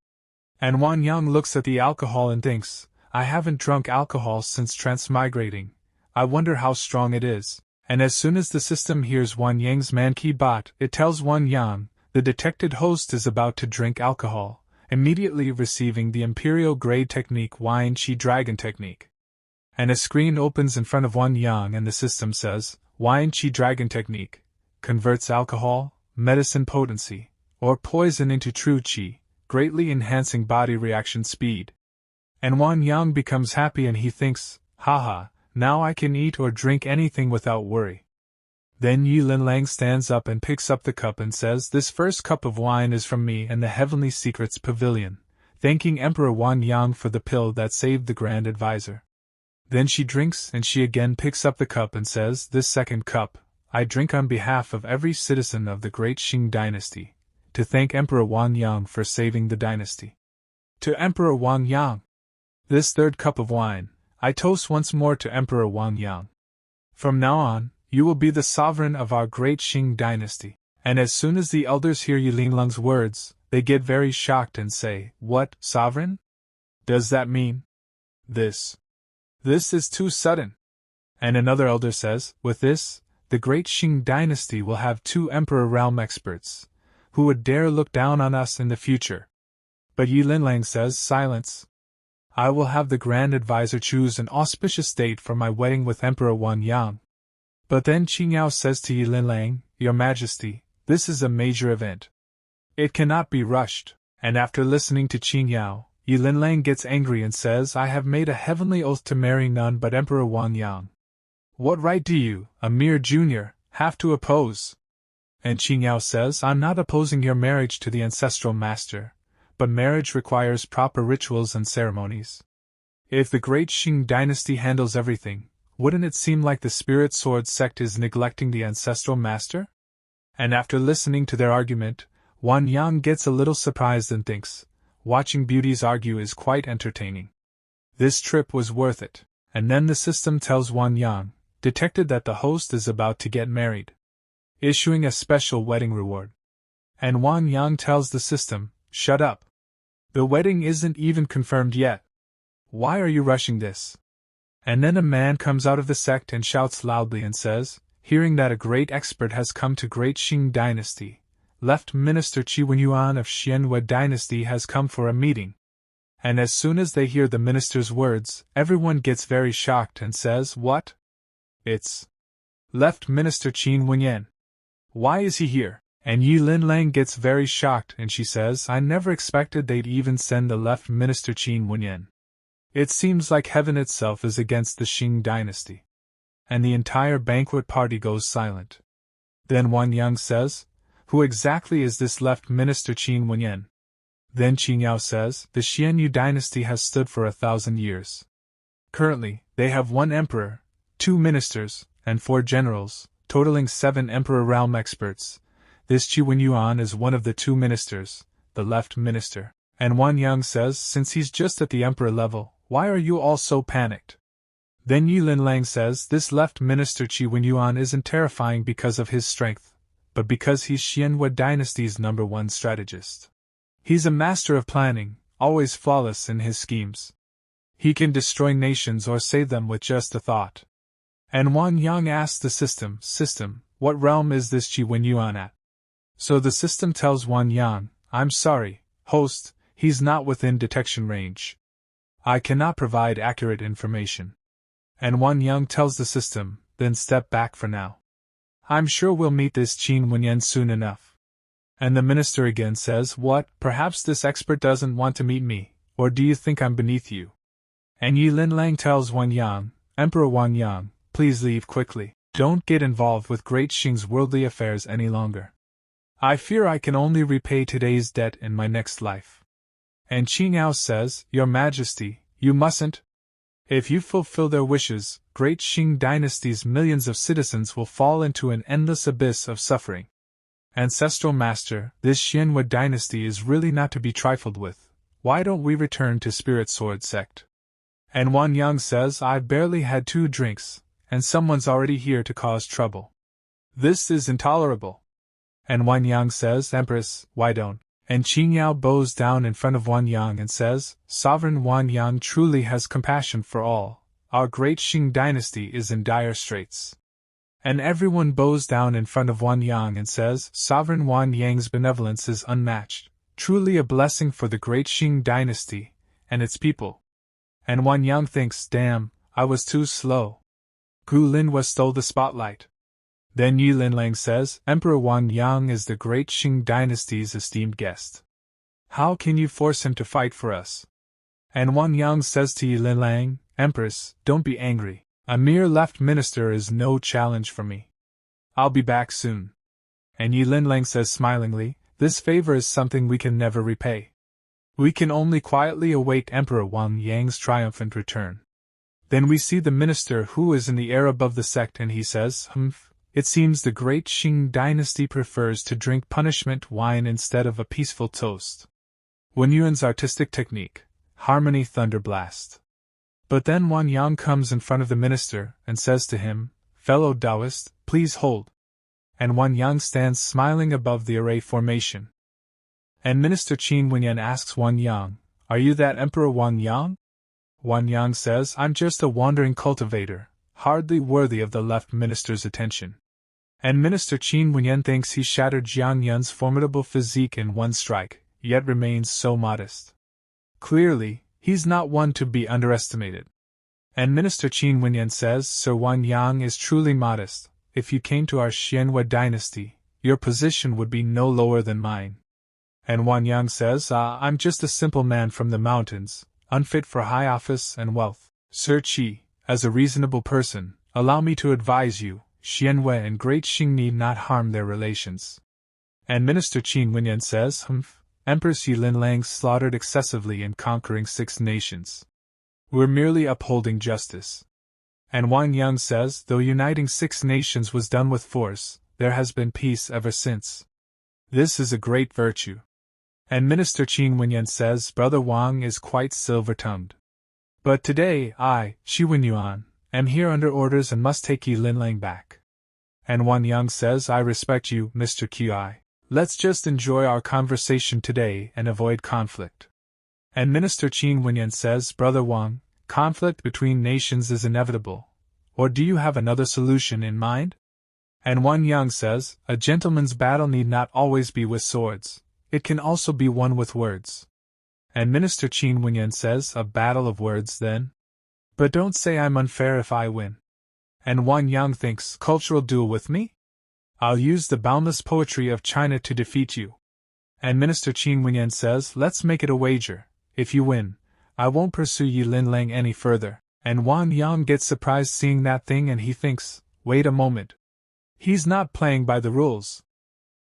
And Wang Yang looks at the alcohol and thinks, "I haven't drunk alcohol since transmigrating. I wonder how strong it is." And as soon as the system hears Wang Yang's Manki bot, it tells Wang Yang, the detected host is about to drink alcohol, immediately receiving the Imperial Grade Technique Wine Chi Dragon Technique. And a screen opens in front of Wang Yang and the system says, "Wine Chi Dragon Technique converts alcohol, medicine potency, or poison into true Qi, greatly enhancing body reaction speed." And Wang Yang becomes happy and he thinks, "Haha, now I can eat or drink anything without worry." Then Yi Linlang stands up and picks up the cup and says, "This first cup of wine is from me and the Heavenly Secrets Pavilion, thanking Emperor Wang Yang for the pill that saved the Grand Advisor." Then she drinks and she again picks up the cup and says, "This second cup, I drink on behalf of every citizen of the Great Qing dynasty, to thank Emperor Wang Yang for saving the dynasty." To Emperor Wang Yang. This third cup of wine, I toast once more to Emperor Wang Yang. From now on, you will be the sovereign of our great Qing dynasty. And as soon as the elders hear Yilin Lung's words, they get very shocked and say, "What, sovereign? Does that mean this? This is too sudden." And another elder says, "With this, the great Qing dynasty will have 2 emperor realm experts, who would dare look down on us in the future." But Yilin Lang says, "Silence. I will have the Grand Advisor choose an auspicious date for my wedding with Emperor Wang Yang." But then Qing Yao says to Yilin Lang, "Your Majesty, this is a major event. It cannot be rushed." And after listening to Qing Yao, Yilin Lang gets angry and says, "I have made a heavenly oath to marry none but Emperor Wang Yang. What right do you, a mere junior, have to oppose?" And Qing Yao says, "I'm not opposing your marriage to the ancestral master, but marriage requires proper rituals and ceremonies. If the great Qing dynasty handles everything, wouldn't it seem like the Spirit Sword sect is neglecting the ancestral master?" And after listening to their argument, Wang Yang gets a little surprised and thinks, watching beauties argue is quite entertaining. This trip was worth it. And then the system tells Wang Yang, detected that the host is about to get married, issuing a special wedding reward. And Wang Yang tells the system, "Shut up. The wedding isn't even confirmed yet. Why are you rushing this?" And then a man comes out of the sect and shouts loudly and says, hearing that a great expert has come to great Qing dynasty, Left Minister Qi Wenyuan of Xianhua dynasty has come for a meeting. And as soon as they hear the minister's words, everyone gets very shocked and says, "What? It's Left Minister Qin Wenyan. Why is he here?" And Yilin Lang gets very shocked and she says, "I never expected they'd even send the Left Minister Qin Wenyan. It seems like heaven itself is against the Qing dynasty." And the entire banquet party goes silent. Then Wang Yang says, "Who exactly is this Left Minister Qin Wenyan?" Then Qing Yao says, "The Xianyu dynasty has stood for 1,000 years. Currently, they have 1 emperor, 2 ministers, and 4 generals, totaling 7 emperor realm experts. This Qi Wenyuan is one of the 2 ministers, the left minister." And Wang Yang says, "Since he's just at the emperor level, why are you all so panicked?" Then Yilin Lang says, "This left minister Qi Wenyuan isn't terrifying because of his strength, but because he's Xianhua dynasty's #1 strategist. He's a master of planning, always flawless in his schemes. He can destroy nations or save them with just a thought." And Wang Yang asks the system, "What realm is this Qi Wenyuan at?" So the system tells Wang Yang, "I'm sorry, host, he's not within detection range. I cannot provide accurate information." And Wang Yang tells the system, "Then step back for now. I'm sure we'll meet this Qin Wenyan soon enough." And the minister again says, "What, perhaps this expert doesn't want to meet me, or do you think I'm beneath you?" And Yilin Lang tells Wang Yang, "Emperor Wang Yang, please leave quickly. Don't get involved with Great Qing's worldly affairs any longer. I fear I can only repay today's debt in my next life." And Qing Yao says, "Your Majesty, you mustn't. If you fulfill their wishes, Great Qing dynasty's millions of citizens will fall into an endless abyss of suffering. Ancestral Master, this Xianhua dynasty is really not to be trifled with. Why don't we return to Spirit Sword sect?" And Wang Yang says, "I've barely had 2 drinks, and someone's already here to cause trouble. This is intolerable." And Wang Yang says, "Empress, why don't?" And Qing Yao bows down in front of Wang Yang and says, "Sovereign Wang Yang truly has compassion for all. Our great Qing dynasty is in dire straits." And everyone bows down in front of Wang Yang and says, "Sovereign Wang Yang's benevolence is unmatched, truly a blessing for the great Qing dynasty and its people." And Wang Yang thinks, "Damn, I was too slow. Gu Linhua stole the spotlight." Then Yilin Lang says, "Emperor Wang Yang is the great Qing dynasty's esteemed guest. How can you force him to fight for us?" And Wang Yang says to Yilin Lang, "Empress, don't be angry. A mere left minister is no challenge for me. I'll be back soon." And Yilin Lang says smilingly, "This favor is something we can never repay. We can only quietly await Emperor Wang Yang's triumphant return." Then we see the minister who is in the air above the sect and he says, "It seems the great Qing dynasty prefers to drink punishment wine instead of a peaceful toast. Wen Yuan's artistic technique, harmony thunder blast. But then Wang Yang comes in front of the minister and says to him, "Fellow Taoist, please hold." And Wang Yang stands smiling above the array formation. And Minister Qin Wenyan asks Wang Yang, "Are you that Emperor Wang Yang?" Wang Yang says, "I'm just a wandering cultivator, hardly worthy of the left minister's attention." And Minister Qin Wenyan thinks he shattered Jiang Yun's formidable physique in one strike, yet remains so modest. Clearly, he's not one to be underestimated. And Minister Qin Wenyan says, "Sir Wang Yang is truly modest. If you came to our Xianhua dynasty, your position would be no lower than mine." And Wang Yang says, "I'm just a simple man from the mountains, unfit for high office and wealth. Sir Qi, as a reasonable person, allow me to advise you, Xianhua and Great Xing need not harm their relations." And Minister Qin Wenyan says, "Empress Yilin Lang slaughtered excessively in conquering 6 nations. We're merely upholding justice." And Wang Yang says, "Though uniting 6 nations was done with force, there has been peace ever since. This is a great virtue." And Minister Qin Wenyan says, "Brother Wang is quite silver-tongued. But today I, Shi Wenyuan, am here under orders and must take Yilin Lang back." And Wang Yang says, "I respect you, Mr. Qi. Let's just enjoy our conversation today and avoid conflict." And Minister Qin Wenyan says, "Brother Wang, conflict between nations is inevitable. Or do you have another solution in mind?" And Wang Yang says, "A gentleman's battle need not always be with swords. It can also be won with words." And Minister Qin Wenyan says, "A battle of words, then? But don't say I'm unfair if I win." And Wang Yang thinks, "Cultural duel with me? I'll use the boundless poetry of China to defeat you." And Minister Qin Wenyan says, "Let's make it a wager. If you win, I won't pursue Yilin Lang any further." And Wang Yang gets surprised seeing that thing and he thinks, "Wait a moment. He's not playing by the rules.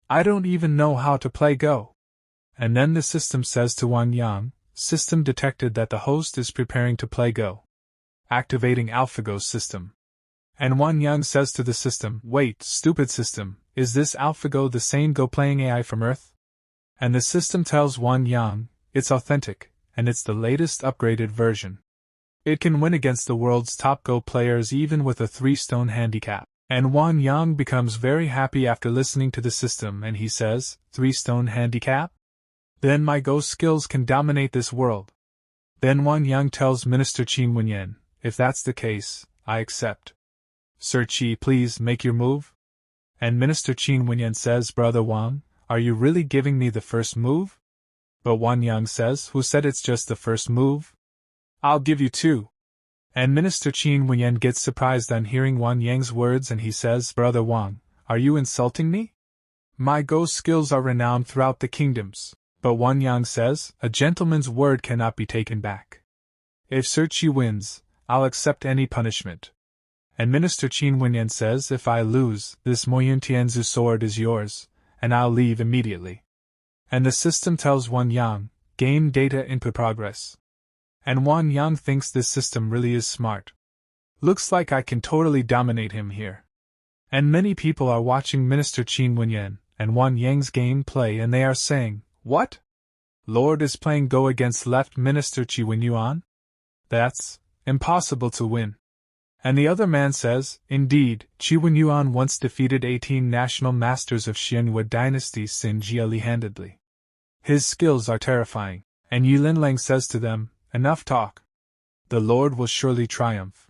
I don't even know how to play Go." And then the system says to Wang Yang, "System detected that the host is preparing to play Go. Activating AlphaGo system." And Wang Yang says to the system, "Wait, stupid system, is this AlphaGo the same Go-playing AI from Earth?" And the system tells Wang Yang, "It's authentic, and it's the latest upgraded version. It can win against the world's top Go players even with a 3-stone handicap." And Wang Yang becomes very happy after listening to the system and he says, "3-stone handicap? Then my Go skills can dominate this world." Then Wang Yang tells Minister Qin Wenyan, "If that's the case, I accept. Sir Qi, please make your move." And Minister Qin Wenyan says, "Brother Wang, are you really giving me the first move?" But Wang Yang says, "Who said it's just the first move? I'll give you 2. And Minister Qin Wenyan gets surprised on hearing Wang Yang's words and he says, "Brother Wang, are you insulting me? My Go skills are renowned throughout the kingdoms." But Wang Yang says, "A gentleman's word cannot be taken back. If Sir Qi wins, I'll accept any punishment." And Minister Qin Wenyan says, "If I lose, this Moyun Tianzu sword is yours, and I'll leave immediately." And the system tells Wang Yang, "Game data input progress." And Wang Yang thinks this system really is smart. Looks like I can totally dominate him here. And many people are watching Minister Qin Wenyan and Wang Yang's gameplay and they are saying, "What? Lord is playing Go against left Minister Qi Wenyuan? That's impossible to win." And the other man says, "Indeed, Qi Wenyuan once defeated 18 national masters of Xianhua dynasty single-handedly. His skills are terrifying." And Yilin Lang says to them, "Enough talk. The Lord will surely triumph."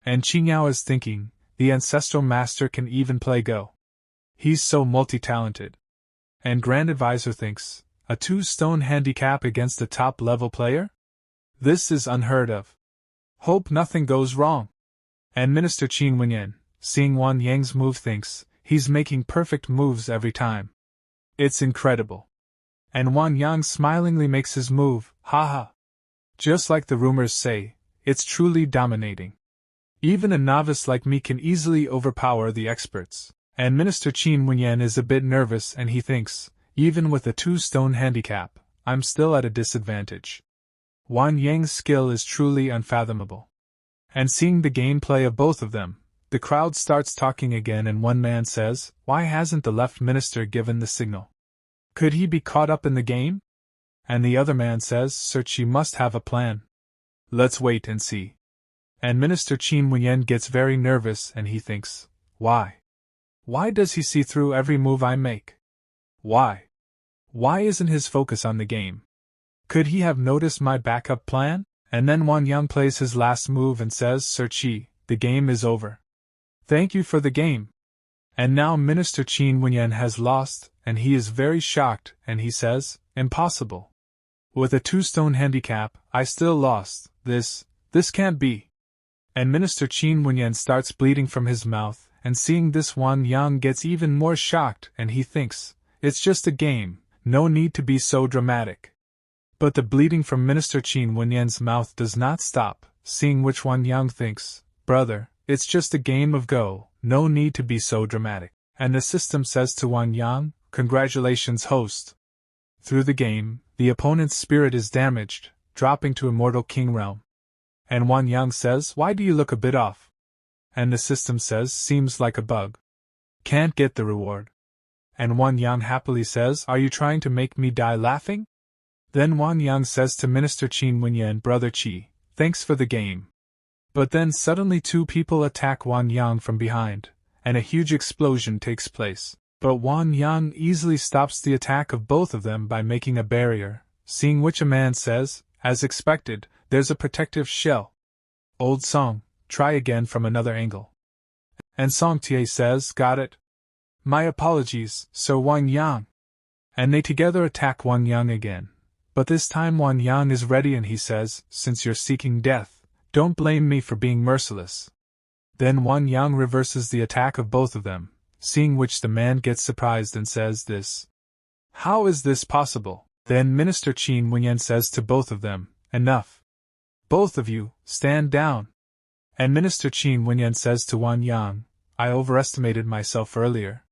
And Qingyao is thinking, the ancestral master can even play Go. He's so multi-talented. And Grand Advisor thinks, a 2-stone handicap against a top-level player? This is unheard of. Hope nothing goes wrong. And Minister Qin Wenyan, seeing Wang Yang's move thinks, he's making perfect moves every time. It's incredible. And Wang Yang smilingly makes his move, haha. Just like the rumors say, it's truly dominating. Even a novice like me can easily overpower the experts. And Minister Qin Wenyan is a bit nervous and he thinks, even with a 2-stone handicap, I'm still at a disadvantage. Wang Yang's skill is truly unfathomable. And seeing the gameplay of both of them, the crowd starts talking again and one man says, "Why hasn't the left minister given the signal? Could he be caught up in the game?" And the other man says, Sir, she must have a plan. Let's wait and see. And Minister Qin Wenyan gets very nervous and he thinks, why? Why does he see through every move I make? Why? Why isn't his focus on the game? Could he have noticed my backup plan? And then Wang Yang plays his last move and says, Sir Qi, the game is over. Thank you for the game. And now Minister Qin Wenyan has lost, and he is very shocked, and he says, impossible. With a 2-stone handicap, I still lost. This can't be. And Minister Qin Wenyan starts bleeding from his mouth, and seeing this Wang Yang gets even more shocked, and he thinks, it's just a game, no need to be so dramatic. But the bleeding from Minister Qin Wenyan's mouth does not stop, seeing which Wang Yang thinks, brother, it's just a game of Go, no need to be so dramatic. And the system says to Wang Yang, congratulations host. Through the game, the opponent's spirit is damaged, dropping to Immortal King Realm. And Wang Yang says, why do you look a bit off? And the system says, seems like a bug. Can't get the reward. And Wang Yang happily says, are you trying to make me die laughing? Then Wang Yang says to Minister Qin Wenyan, brother Qi, thanks for the game. But then suddenly 2 people attack Wang Yang from behind, and a huge explosion takes place. But Wang Yang easily stops the attack of both of them by making a barrier, seeing which a man says, as expected, there's a protective shell. Old song, try again from another angle. And Song Tie says, got it. My apologies, Sir Wang Yang. And they together attack Wang Yang again. But this time Wang Yang is ready and he says, since you're seeking death, don't blame me for being merciless. Then Wang Yang reverses the attack of both of them, seeing which the man gets surprised and says this. How is this possible? Then Minister Qin Wenyan says to both of them, enough. Both of you, stand down. And Minister Qin Wenyan says to Wang Yang, I overestimated myself earlier.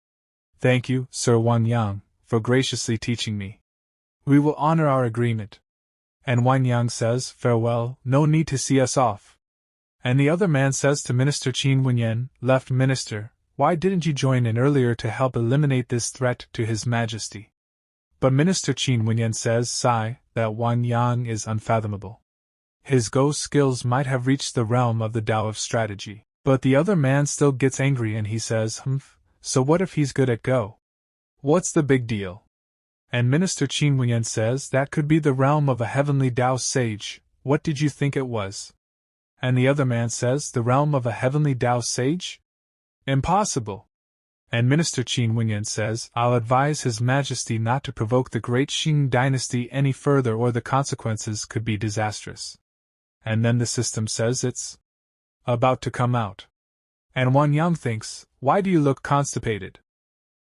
Thank you, Sir Wang Yang, for graciously teaching me. We will honor our agreement. And Wang Yang says, farewell, no need to see us off. And the other man says to Minister Qin Wenyan, left minister, why didn't you join in earlier to help eliminate this threat to His Majesty? But Minister Qin Wenyan says, sigh, that Wang Yang is unfathomable. His Go skills might have reached the realm of the Tao of strategy. But the other man still gets angry and he says, so what if he's good at Go? What's the big deal? And Minister Qin Wenyan says, that could be the realm of a heavenly Tao sage, what did you think it was? And the other man says, the realm of a heavenly Tao sage? Impossible. And Minister Qin Wenyan says, I'll advise His Majesty not to provoke the great Qing dynasty any further or the consequences could be disastrous. And then the system says it's about to come out. And Wang Yang thinks, why do you look constipated?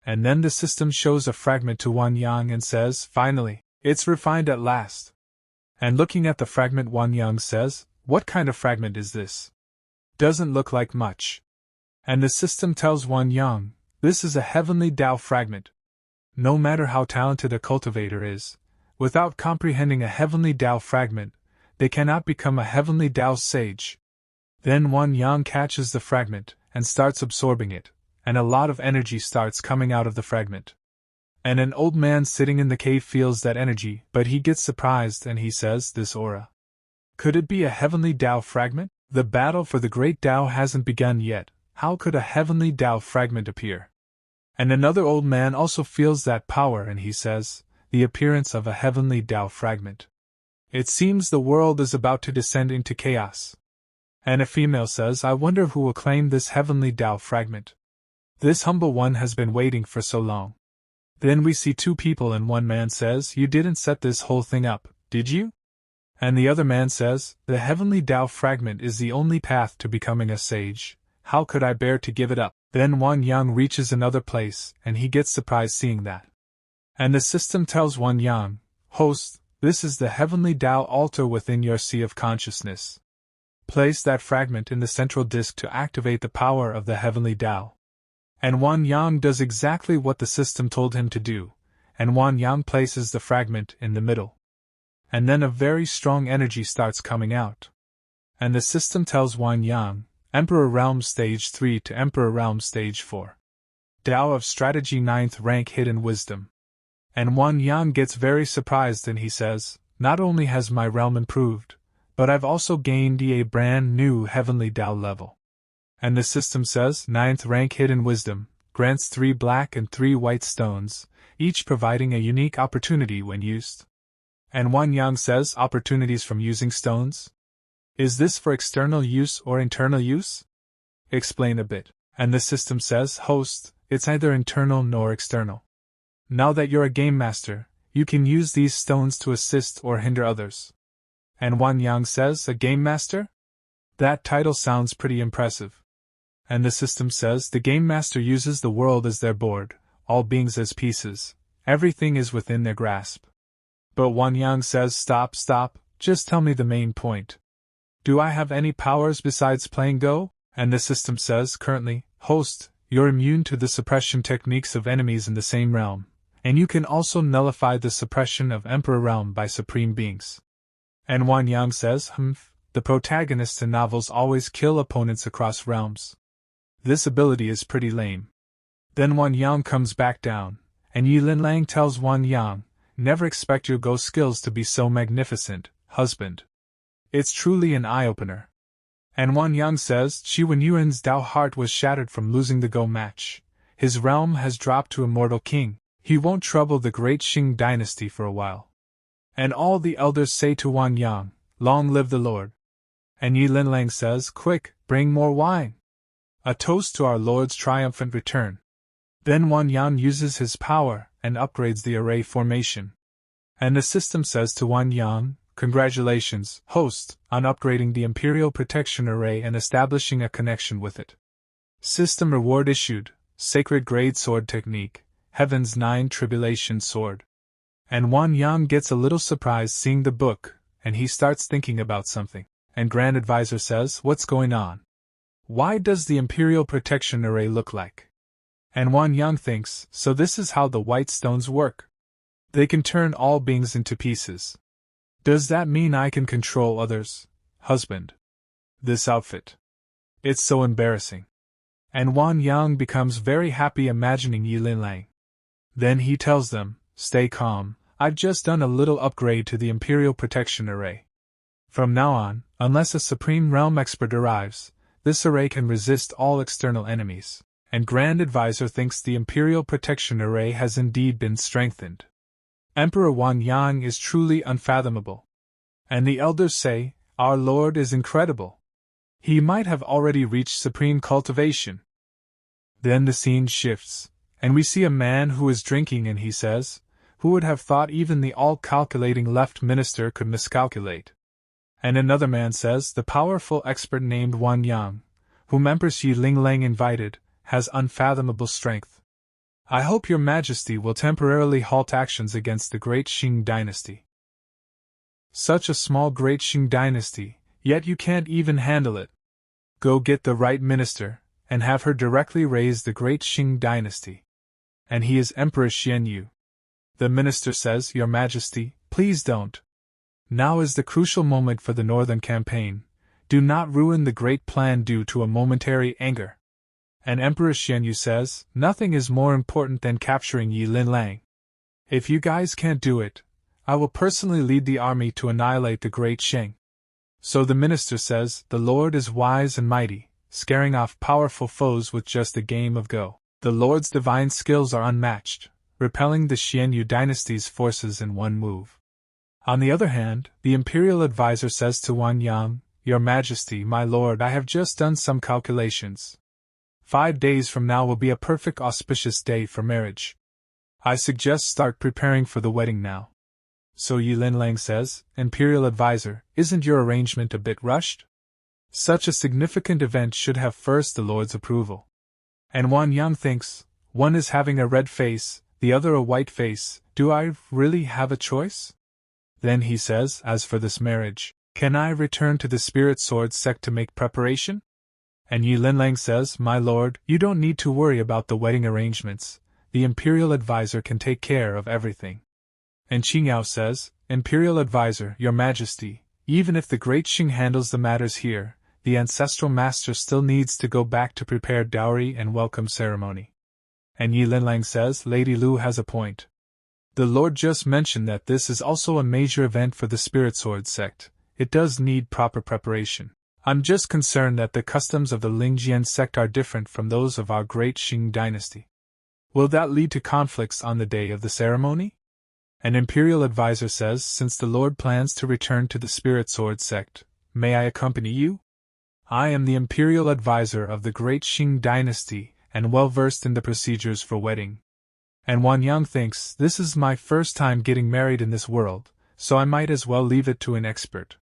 And then the system shows a fragment to Wang Yang and says, finally, it's refined at last. And looking at the fragment Wang Yang says, what kind of fragment is this? Doesn't look like much. And the system tells Wang Yang, this is a heavenly Tao fragment. No matter how talented a cultivator is, without comprehending a heavenly Tao fragment, they cannot become a heavenly Tao sage. Then Wang Yang catches the fragment and starts absorbing it, and a lot of energy starts coming out of the fragment. And an old man sitting in the cave feels that energy, but he gets surprised and he says, this aura. Could it be a heavenly Tao fragment? The battle for the great Tao hasn't begun yet, how could a heavenly Tao fragment appear? And another old man also feels that power and he says, the appearance of a heavenly Tao fragment. It seems the world is about to descend into chaos. And a female says, I wonder who will claim this heavenly Tao fragment. This humble one has been waiting for so long. Then we see 2 people and one man says, you didn't set this whole thing up, did you? And the other man says, the heavenly Tao fragment is the only path to becoming a sage, how could I bear to give it up? Then Wang Yang reaches another place, and he gets surprised seeing that. And the system tells Wang Yang, host, this is the heavenly Tao altar within your sea of consciousness. Place that fragment in the central disk to activate the power of the heavenly Tao. And Wang Yang does exactly what the system told him to do, and Wang Yang places the fragment in the middle. And then a very strong energy starts coming out. And the system tells Wang Yang, Emperor Realm Stage 3 to Emperor Realm Stage 4. Tao of Strategy 9th rank Hidden Wisdom. And Wang Yang gets very surprised and he says, not only has my realm improved, but I've also gained a brand new heavenly Tao level. And the system says, 9th rank hidden wisdom, grants 3 black and 3 white stones, each providing a unique opportunity when used. And Wang Yang says, opportunities from using stones? Is this for external use or internal use? Explain a bit. And the system says, host, it's neither internal nor external. Now that you're a game master, you can use these stones to assist or hinder others. And Wang Yang says, a game master? That title sounds pretty impressive. And the system says, the game master uses the world as their board, all beings as pieces, everything is within their grasp. But Wang Yang says, stop, just tell me the main point. Do I have any powers besides playing Go? And the system says, currently, host, you're immune to the suppression techniques of enemies in the same realm, and you can also nullify the suppression of Emperor realm by supreme beings. And Wang Yang says, the protagonists in novels always kill opponents across realms. This ability is pretty lame. Then Wang Yang comes back down, and Yi Linlang tells Wang Yang, never expect your Go skills to be so magnificent, husband. It's truly an eye-opener. And Wang Yang says, Qi Wen Yuan's Dao heart was shattered from losing the Go match. His realm has dropped to immortal king. He won't trouble the great Qing dynasty for a while. And all the elders say to Wang Yang, long live the Lord. And Yi Linlang says, quick, bring more wine. A toast to our Lord's triumphant return. Then Wang Yang uses his power and upgrades the array formation. And the system says to Wang Yang, congratulations, host, on upgrading the Imperial Protection Array and establishing a connection with it. System reward issued, Sacred Grade Sword Technique, Heaven's 9 Tribulation Sword. And Wang Yang gets a little surprised seeing the book, and he starts thinking about something. And Grand Advisor says, what's going on? Why does the Imperial Protection Array look like? And Wang Yang thinks, so this is how the white stones work. They can turn all beings into pieces. Does that mean I can control others, husband? This outfit. It's so embarrassing. And Wang Yang becomes very happy imagining Yi Linlang. Then he tells them, stay calm, I've just done a little upgrade to the Imperial Protection Array. From now on, unless a Supreme Realm expert arrives, this array can resist all external enemies. And Grand Advisor thinks the Imperial Protection Array has indeed been strengthened. Emperor Wang Yang is truly unfathomable. And the elders say, our Lord is incredible. He might have already reached supreme cultivation. Then the scene shifts, and we see a man who is drinking and he says, who would have thought even the all-calculating left minister could miscalculate? And another man says, the powerful expert named Wang Yang, whom Empress Yi Linlang invited, has unfathomable strength. I hope your majesty will temporarily halt actions against the great Qing dynasty. Such a small great Qing dynasty, yet you can't even handle it. Go get the right minister, and have her directly raise the great Qing dynasty. And he is Emperor Xianyu. The minister says, your majesty, please don't. Now is the crucial moment for the northern campaign. Do not ruin the great plan due to a momentary anger. And Emperor Xianyu says, nothing is more important than capturing Yi Linlang. If you guys can't do it, I will personally lead the army to annihilate the great Qing. So the minister says, the Lord is wise and mighty, scaring off powerful foes with just a game of Go. The Lord's divine skills are unmatched, repelling the Xianyu dynasty's forces in one move. On the other hand, the imperial advisor says to Wang Yang, your majesty, my lord, I have just done some calculations. 5 days from now will be a perfect auspicious day for marriage. I suggest start preparing for the wedding now. So Yi Linlang says, Imperial Advisor, isn't your arrangement a bit rushed? Such a significant event should have first the Lord's approval. And Wang Yang thinks, one is having a red face, the other a white face, do I really have a choice? Then he says, as for this marriage, can I return to the Spirit Sword sect to make preparation? And Yi Linlang says, my lord, you don't need to worry about the wedding arrangements, the Imperial Advisor can take care of everything. And Qingyao says, Imperial Advisor, your majesty, even if the great Qing handles the matters here, the ancestral master still needs to go back to prepare dowry and welcome ceremony. And Yi Linlang says, Lady Lu has a point. The Lord just mentioned that this is also a major event for the Spirit Sword sect. It does need proper preparation. I'm just concerned that the customs of the Lingjian sect are different from those of our great Qing dynasty. Will that lead to conflicts on the day of the ceremony? An imperial advisor says, since the Lord plans to return to the Spirit Sword sect, may I accompany you? I am the imperial advisor of the great Qing dynasty and well versed in the procedures for wedding. And Wang Yang thinks, this is my first time getting married in this world, so I might as well leave it to an expert.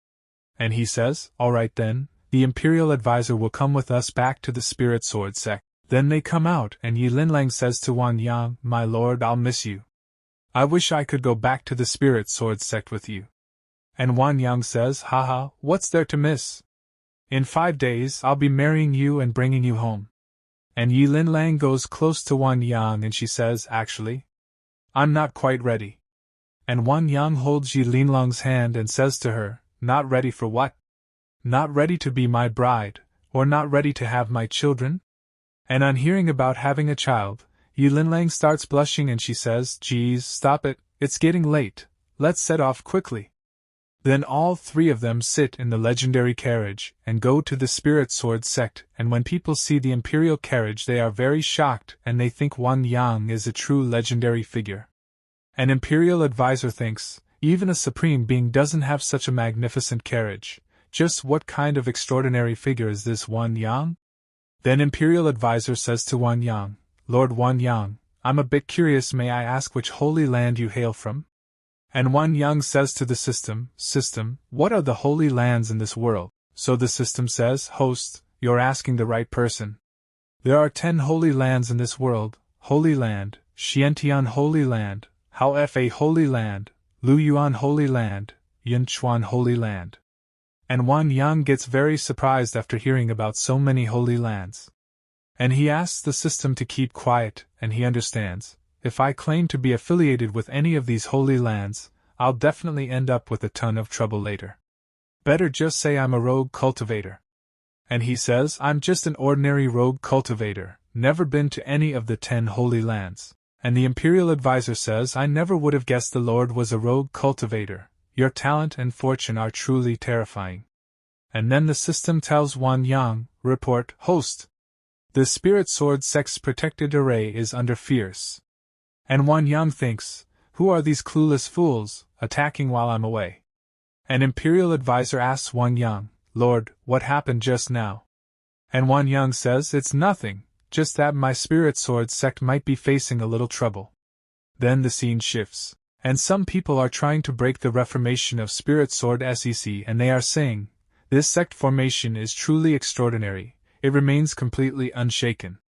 And he says, all right then, the imperial advisor will come with us back to the Spirit Sword sect. Then they come out and Yi Linlang says to Wang Yang, my lord, I'll miss you. I wish I could go back to the Spirit Sword sect with you. And Wang Yang says, haha, what's there to miss? In 5 days I'll be marrying you and bringing you home. And Yi Linlang goes close to Wang Yang and she says, actually, I'm not quite ready. And Wang Yang holds Yi Linlang's hand and says to her, not ready for what? Not ready to be my bride, or not ready to have my children? And on hearing about having a child, Yi Linlang starts blushing and she says, geez, stop it, it's getting late, let's set off quickly. Then all 3 of them sit in the legendary carriage and go to the Spirit Sword sect, and when people see the imperial carriage they are very shocked and they think Wang Yang is a true legendary figure. An imperial advisor thinks, even a supreme being doesn't have such a magnificent carriage, just what kind of extraordinary figure is this Wang Yang? Then imperial advisor says to Wang Yang, Lord Wang Yang, I'm a bit curious, may I ask which holy land you hail from? And Wang Yang says to the system, what are the holy lands in this world? So the system says, host, you're asking the right person. There are 10 holy lands in this world, Holy Land, Xiantian Holy Land, Hao Fa Holy Land, Luyuan Holy Land, Yinchuan Holy Land. And Wang Yang gets very surprised after hearing about so many holy lands. And he asks the system to keep quiet, and he understands, if I claim to be affiliated with any of these holy lands, I'll definitely end up with a ton of trouble later. Better just say I'm a rogue cultivator. And he says, I'm just an ordinary rogue cultivator, never been to any of the 10 holy lands. And the imperial advisor says, I never would have guessed the Lord was a rogue cultivator. Your talent and fortune are truly terrifying. And then the system tells Wang Yang, report, host. The Spirit Sword sect's protected array is under fierce. And Wang Yang thinks, who are these clueless fools, attacking while I'm away? An imperial advisor asks Wang Yang, Lord, what happened just now? And Wang Yang says, it's nothing, just that my Spirit Sword sect might be facing a little trouble. Then the scene shifts, and some people are trying to break the reformation of Spirit Sword sect, and they are saying, this sect formation is truly extraordinary, it remains completely unshaken.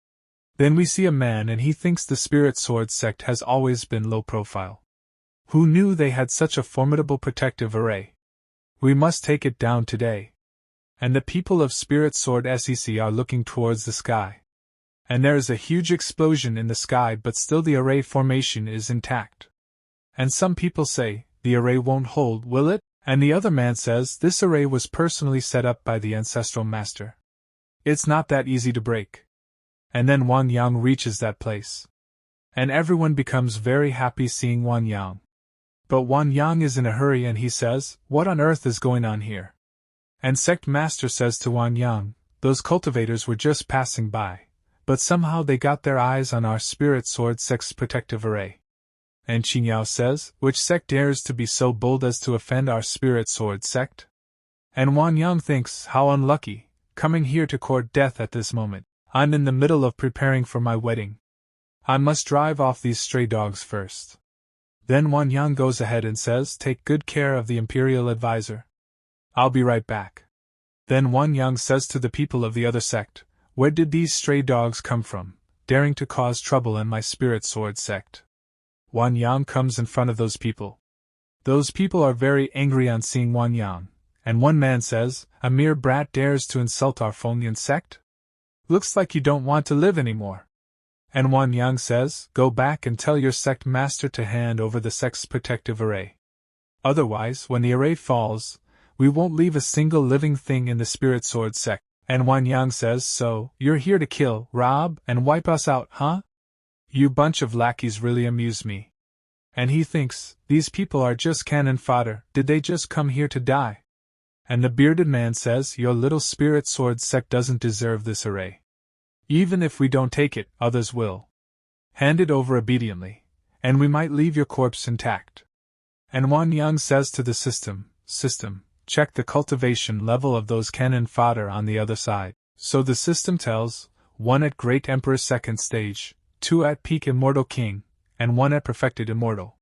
Then we see a man and he thinks the Spirit Sword sect has always been low profile. Who knew they had such a formidable protective array? We must take it down today. And the people of Spirit Sword sect are looking towards the sky. And there is a huge explosion in the sky, but still the array formation is intact. And some people say, the array won't hold, will it? And the other man says, this array was personally set up by the ancestral master. It's not that easy to break. And then Wang Yang reaches that place. And everyone becomes very happy seeing Wang Yang. But Wang Yang is in a hurry and he says, what on earth is going on here? And sect master says to Wang Yang, those cultivators were just passing by, but somehow they got their eyes on our Spirit Sword sect's protective array. And Qingyao says, which sect dares to be so bold as to offend our Spirit Sword sect? And Wang Yang thinks, how unlucky, coming here to court death at this moment. I'm in the middle of preparing for my wedding. I must drive off these stray dogs first. Then Wang Yang goes ahead and says, take good care of the imperial advisor. I'll be right back. Then Wang Yang says to the people of the other sect, where did these stray dogs come from, daring to cause trouble in my Spirit Sword sect? Wang Yang comes in front of those people. Those people are very angry on seeing Wang Yang, and one man says, a mere brat dares to insult our Fengyan sect? Looks like you don't want to live anymore. And Wang Yang says, go back and tell your sect master to hand over the sect's protective array. Otherwise, when the array falls, we won't leave a single living thing in the Spirit Sword sect. And Wang Yang says, so, you're here to kill, rob, and wipe us out, huh? You bunch of lackeys really amuse me. And he thinks, these people are just cannon fodder, did they just come here to die? And the bearded man says, your little spirit sword sect doesn't deserve this array. Even if we don't take it, others will. Hand it over obediently, and we might leave your corpse intact. And Wang Yang says to the system, check the cultivation level of those cannon fodder on the other side. So the system tells, 1 at Great Emperor 2nd stage, 2 at Peak Immortal King, and 1 at Perfected Immortal.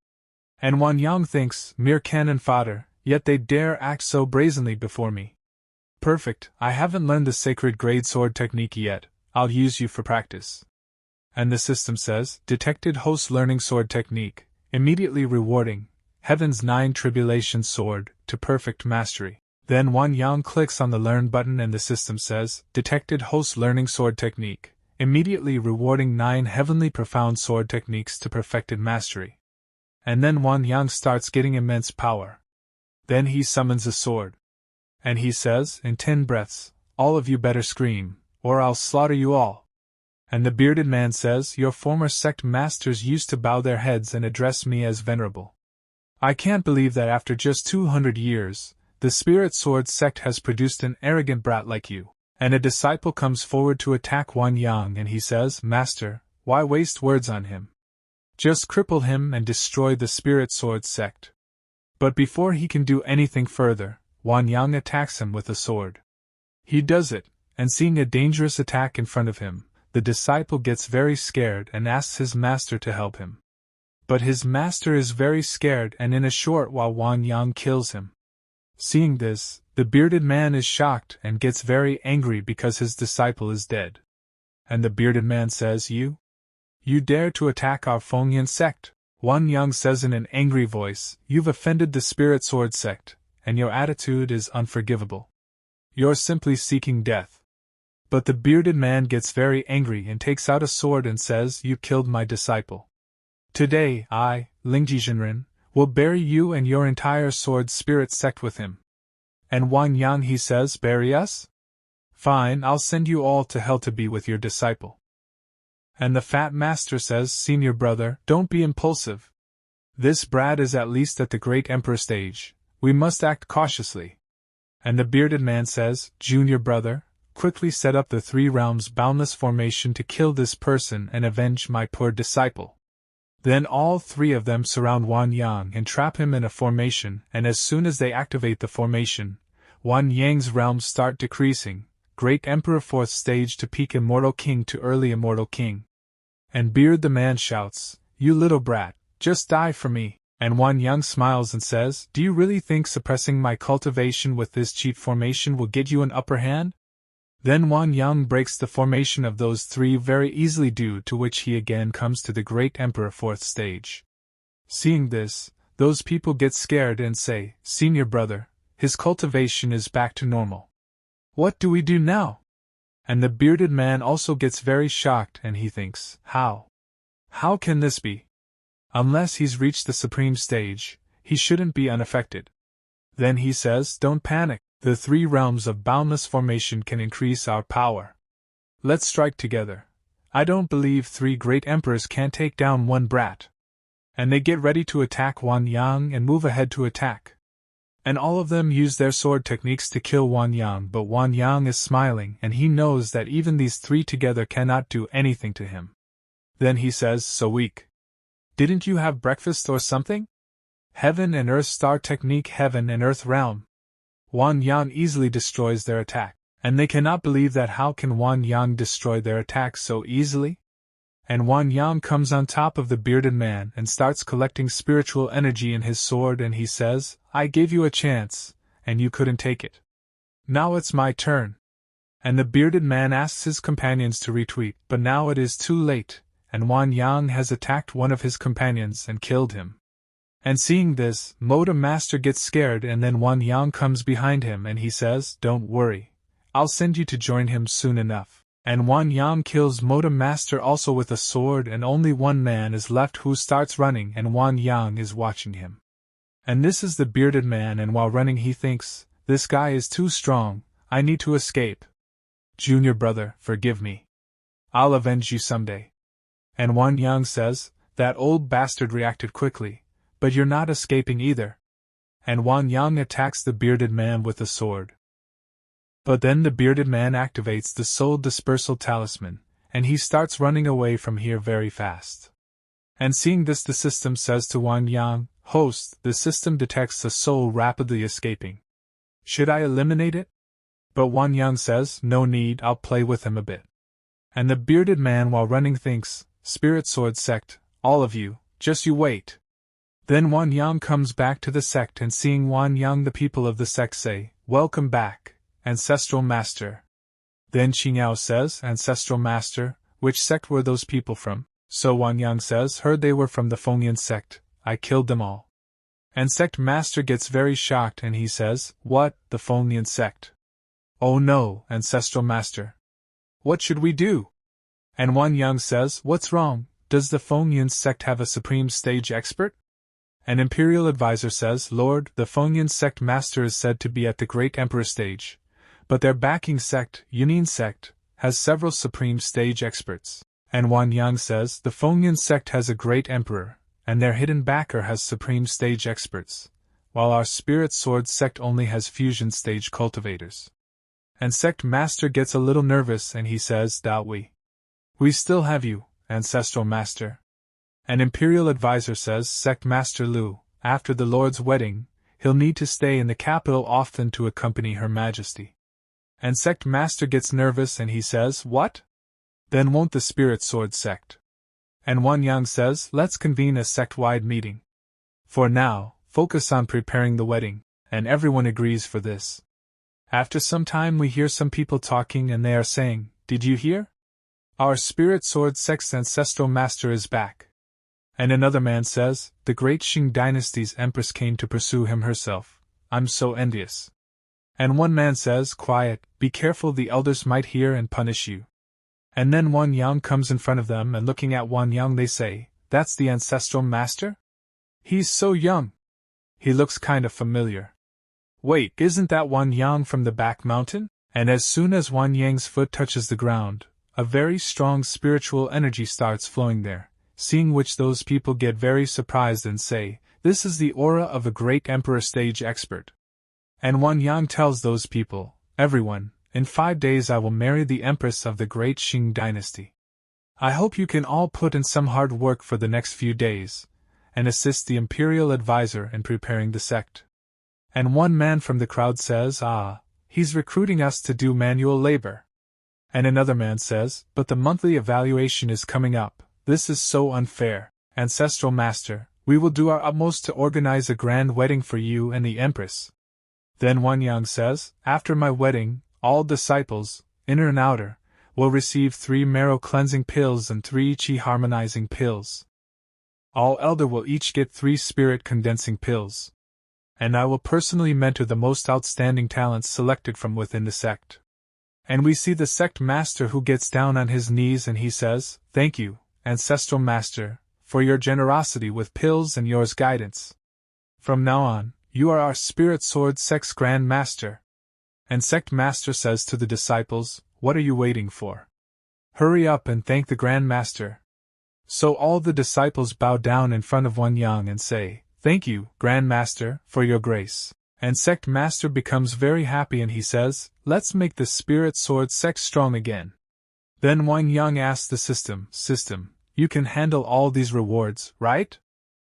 And Wang Yang thinks, mere cannon fodder, yet they dare act so brazenly before me. Perfect, I haven't learned the sacred grade sword technique yet, I'll use you for practice. And the system says, detected host learning sword technique, immediately rewarding, Heaven's 9 Tribulation Sword, to perfect mastery. Then Wang Yang clicks on the learn button and the system says, detected host learning sword technique, immediately rewarding 9 heavenly profound sword techniques to perfected mastery. And then Wang Yang starts getting immense power. Then he summons a sword. And he says, in 10 breaths, all of you better scream, or I'll slaughter you all. And the bearded man says, your former sect masters used to bow their heads and address me as venerable. I can't believe that after just 200 years, the Spirit Sword sect has produced an arrogant brat like you. And a disciple comes forward to attack Wang Yang and he says, Master, why waste words on him? Just cripple him and destroy the Spirit Sword sect. But before he can do anything further, Wang Yang attacks him with a sword. He does it, and seeing a dangerous attack in front of him, the disciple gets very scared and asks his master to help him. But his master is very scared and in a short while Wang Yang kills him. Seeing this, the bearded man is shocked and gets very angry because his disciple is dead. And the bearded man says, You dare to attack our Fengyan sect? Wang Yang says in an angry voice, You've offended the Spirit Sword sect, and your attitude is unforgivable. You're simply seeking death. But the bearded man gets very angry and takes out a sword and says, You killed my disciple. Today, I, Lingji Jinren, will bury you and your entire sword spirit sect with him. And Wang Yang he says, bury us? Fine, I'll send you all to hell to be with your disciple. And the fat master says, Senior brother, don't be impulsive. This brat is at least at the great emperor stage, we must act cautiously. And the bearded man says, Junior brother, quickly set up the 3 realms boundless formation to kill this person and avenge my poor disciple. Then all 3 of them surround Wang Yang and trap him in a formation, and as soon as they activate the formation, Wang Yang's realms start decreasing, Great Emperor 4th stage to Peak Immortal King to Early Immortal King. And Beard the man shouts, You little brat, just die for me. And Wang Yang smiles and says, Do you really think suppressing my cultivation with this cheat formation will get you an upper hand? Then Wang Yang breaks the formation of those 3 very easily, due to which he again comes to the Great Emperor 4th stage. Seeing this, those people get scared and say, Senior brother, his cultivation is back to normal. What do we do now? And the bearded man also gets very shocked and he thinks, How? How can this be? Unless he's reached the supreme stage, he shouldn't be unaffected. Then he says, Don't panic. The 3 realms of boundless formation can increase our power. Let's strike together. I don't believe 3 great emperors can't take down 1 brat. And they get ready to attack Wang Yang and move ahead to attack. And all of them use their sword techniques to kill Wang Yang, but Wang Yang is smiling and he knows that even these 3 together cannot do anything to him. Then he says, So weak. Didn't you have breakfast or something? Heaven and Earth star technique, Heaven and Earth realm. Wang Yang easily destroys their attack, and they cannot believe that how can Wang Yang destroy their attack so easily? And Wang Yang comes on top of the bearded man and starts collecting spiritual energy in his sword and he says, I gave you a chance, and you couldn't take it. Now it's my turn. And the bearded man asks his companions to retreat, but now it is too late, and Wang Yang has attacked one of his companions and killed him. And seeing this, Moda Master gets scared and then Wang Yang comes behind him and he says, Don't worry. I'll send you to join him soon enough. And Wang Yang kills Moda Master also with a sword and only 1 man is left who starts running and Wang Yang is watching him. And this is the bearded man and while running he thinks, This guy is too strong, I need to escape. Junior brother, forgive me. I'll avenge you someday. And Wang Yang says, That old bastard reacted quickly. But you're not escaping either. And Wang Yang attacks the bearded man with a sword. But then the bearded man activates the soul dispersal talisman, and he starts running away from here very fast. And seeing this, the system says to Wang Yang, "Host, the system detects a soul rapidly escaping. Should I eliminate it?" But Wang Yang says, "No need, I'll play with him a bit." And the bearded man while running thinks, "Spirit Sword Sect, all of you, just you wait." Then Wang Yang comes back to the sect, and seeing Wang Yang, the people of the sect say, "Welcome back, Ancestral Master." Then Qingyao says, "Ancestral Master, which sect were those people from?" So Wang Yang says, "Heard they were from the Fengyan sect, I killed them all." And Sect Master gets very shocked and he says, "What, the Fengyan sect? Oh no, Ancestral Master. What should we do?" And Wang Yang says, "What's wrong? Does the Fengyan sect have a supreme stage expert?" An imperial advisor says, "Lord, the Fengyan sect master is said to be at the great emperor stage, but their backing sect, Yunin sect, has several supreme stage experts." And Wang Yang says, "The Fengyan sect has a great emperor, and their hidden backer has supreme stage experts, while our spirit sword sect only has fusion stage cultivators." And Sect Master gets a little nervous and he says, "Doubt we still have you, Ancestral Master." An imperial advisor says, "Sect Master Lu, after the Lord's wedding, he'll need to stay in the capital often to accompany Her Majesty." And Sect Master gets nervous and he says, "What? Then won't the Spirit Sword sect?" And Wang Yang says, "Let's convene a sect-wide meeting. For now, focus on preparing the wedding," and everyone agrees for this. After some time we hear some people talking and they are saying, "Did you hear? Our Spirit Sword sect's Ancestral Master is back." And another man says, "The great Qing dynasty's empress came to pursue him herself. I'm so envious." And one man says, "Quiet, be careful, the elders might hear and punish you." And then Wang Yang comes in front of them and looking at Wang Yang they say, "That's the Ancestral Master? He's so young. He looks kind of familiar. Wait, isn't that Wang Yang from the back mountain?" And as soon as Wang Yang's foot touches the ground, a very strong spiritual energy starts flowing there, seeing which those people get very surprised and say, "This is the aura of a great emperor stage expert." And Wang Yang tells those people, "Everyone, in 5 days I will marry the empress of the great Qing dynasty. I hope you can all put in some hard work for the next few days, and assist the imperial advisor in preparing the sect." And one man from the crowd says, "Ah, he's recruiting us to do manual labor." And another man says, "But the monthly evaluation is coming up. This is so unfair. Ancestral Master, we will do our utmost to organize a grand wedding for you and the Empress." Then Wang Yang says, "After my wedding, all disciples, inner and outer, will receive 3 marrow cleansing pills and 3 chi harmonizing pills. All elder will each get 3 spirit condensing pills. And I will personally mentor the most outstanding talents selected from within the sect." And we see the sect master who gets down on his knees and he says, "Thank you, Ancestral Master, for your generosity with pills and yours guidance. From now on, you are our Spirit Sword sect's Grand Master." And Sect Master says to the disciples, "What are you waiting for? Hurry up and thank the Grand Master." So all the disciples bow down in front of Wang Yang and say, "Thank you, Grand Master, for your grace." And Sect Master becomes very happy and he says, "Let's make the Spirit Sword sect strong again." Then Wang Yang asks the system, "You can handle all these rewards, right?"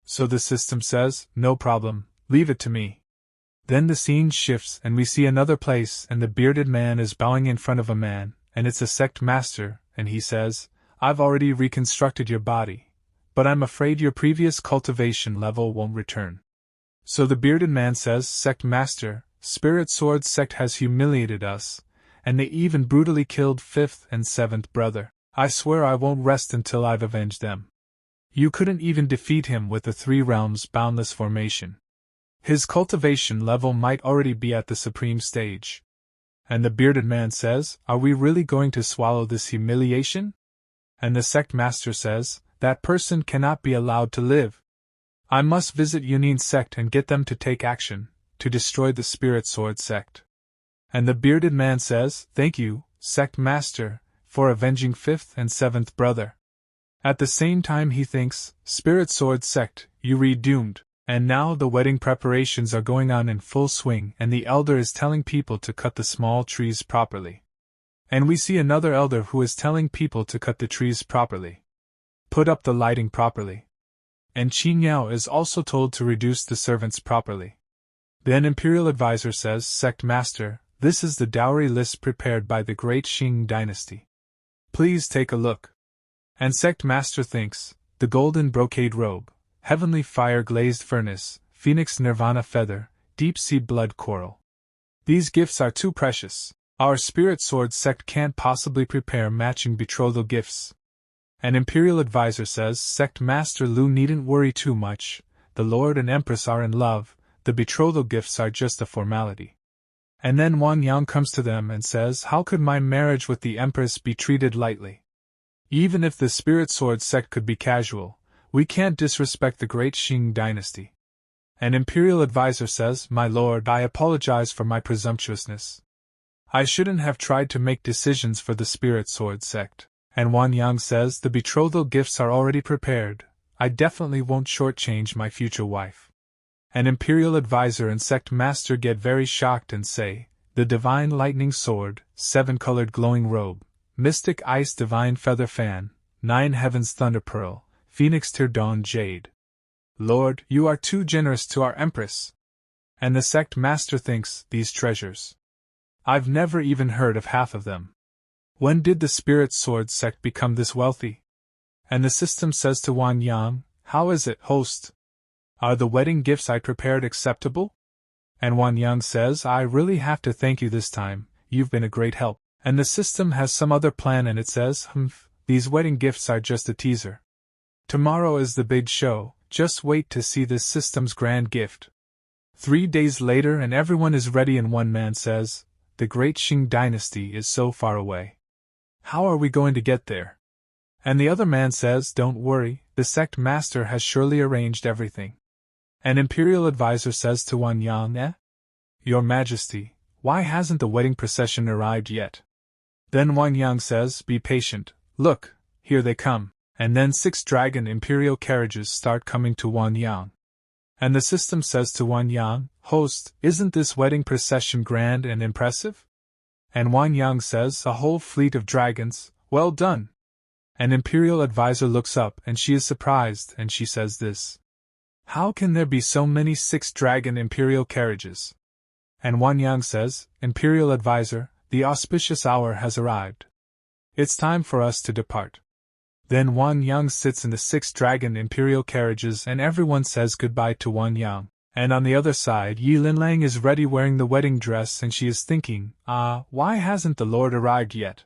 So the system says, "No problem, leave it to me." Then the scene shifts and we see another place and the bearded man is bowing in front of a man, and it's a sect master, and he says, "I've already reconstructed your body, but I'm afraid your previous cultivation level won't return." So the bearded man says, "Sect Master, Spirit Sword sect has humiliated us, and they even brutally killed 5th and 7th brother. I swear I won't rest until I've avenged them. You couldn't even defeat him with the 3 realms boundless formation. His cultivation level might already be at the supreme stage." And the bearded man says, "Are we really going to swallow this humiliation?" And the sect master says, "That person cannot be allowed to live. I must visit Yunin sect and get them to take action, to destroy the Spirit Sword sect." And the bearded man says, "Thank you, sect master, for avenging 5th and 7th brother." At the same time he thinks, "Spirit Sword sect, you re-doomed, And now the wedding preparations are going on in full swing, and the elder is telling people to cut the small trees properly. And we see another elder who is telling people to cut the trees properly. Put up the lighting properly. And Qin Yao is also told to reduce the servants properly. Then Imperial Advisor says, Sect Master, this is the dowry list prepared by the great Qing dynasty. Please take a look. And Sect Master thinks, the golden brocade robe, heavenly fire-glazed furnace, phoenix nirvana feather, deep-sea blood coral. These gifts are too precious. Our spirit sword sect can't possibly prepare matching betrothal gifts. An Imperial Advisor says, Sect Master Lu needn't worry too much, the Lord and Empress are in love, the betrothal gifts are just a formality. And then Wang Yang comes to them and says, how could my marriage with the Empress be treated lightly? Even if the spirit sword sect could be casual, we can't disrespect the great Qing dynasty. An Imperial Advisor says, My lord, I apologize for my presumptuousness. I shouldn't have tried to make decisions for the spirit sword sect. And Wang Yang says, the betrothal gifts are already prepared. I definitely won't shortchange my future wife. An Imperial Advisor and Sect Master get very shocked and say, the divine lightning sword, 7-colored glowing robe, mystic ice divine feather fan, 9 heavens thunder pearl, Phoenix tear dawn jade. Lord, you are too generous to our Empress. And the Sect Master thinks, these treasures. I've never even heard of half of them. When did the Spirit Sword sect become this wealthy? And the system says to Wang Yang, how is it, host? Are the wedding gifts I prepared acceptable? And Wang Yang says, I really have to thank you this time, you've been a great help. And the system has some other plan and it says, these wedding gifts are just a teaser. Tomorrow is the big show, just wait to see this system's grand gift. 3 days later and everyone is ready and one man says, the great Qing dynasty is so far away. How are we going to get there? And the other man says, don't worry, the sect master has surely arranged everything. An Imperial Advisor says to Wang Yang, Your Majesty, why hasn't the wedding procession arrived yet? Then Wang Yang says, be patient, look, here they come. And then 6 dragon imperial carriages start coming to Wang Yang. And the system says to Wang Yang, host, isn't this wedding procession grand and impressive? And Wang Yang says, a whole fleet of dragons, well done. An Imperial Advisor looks up and she is surprised and she says this. How can there be so many 6 dragon imperial carriages? And Wang Yang says, Imperial Advisor, the auspicious hour has arrived. It's time for us to depart. Then Wang Yang sits in the 6 dragon imperial carriages and everyone says goodbye to Wang Yang. And on the other side, Yi Linlang is ready wearing the wedding dress and she is thinking, why hasn't the Lord arrived yet?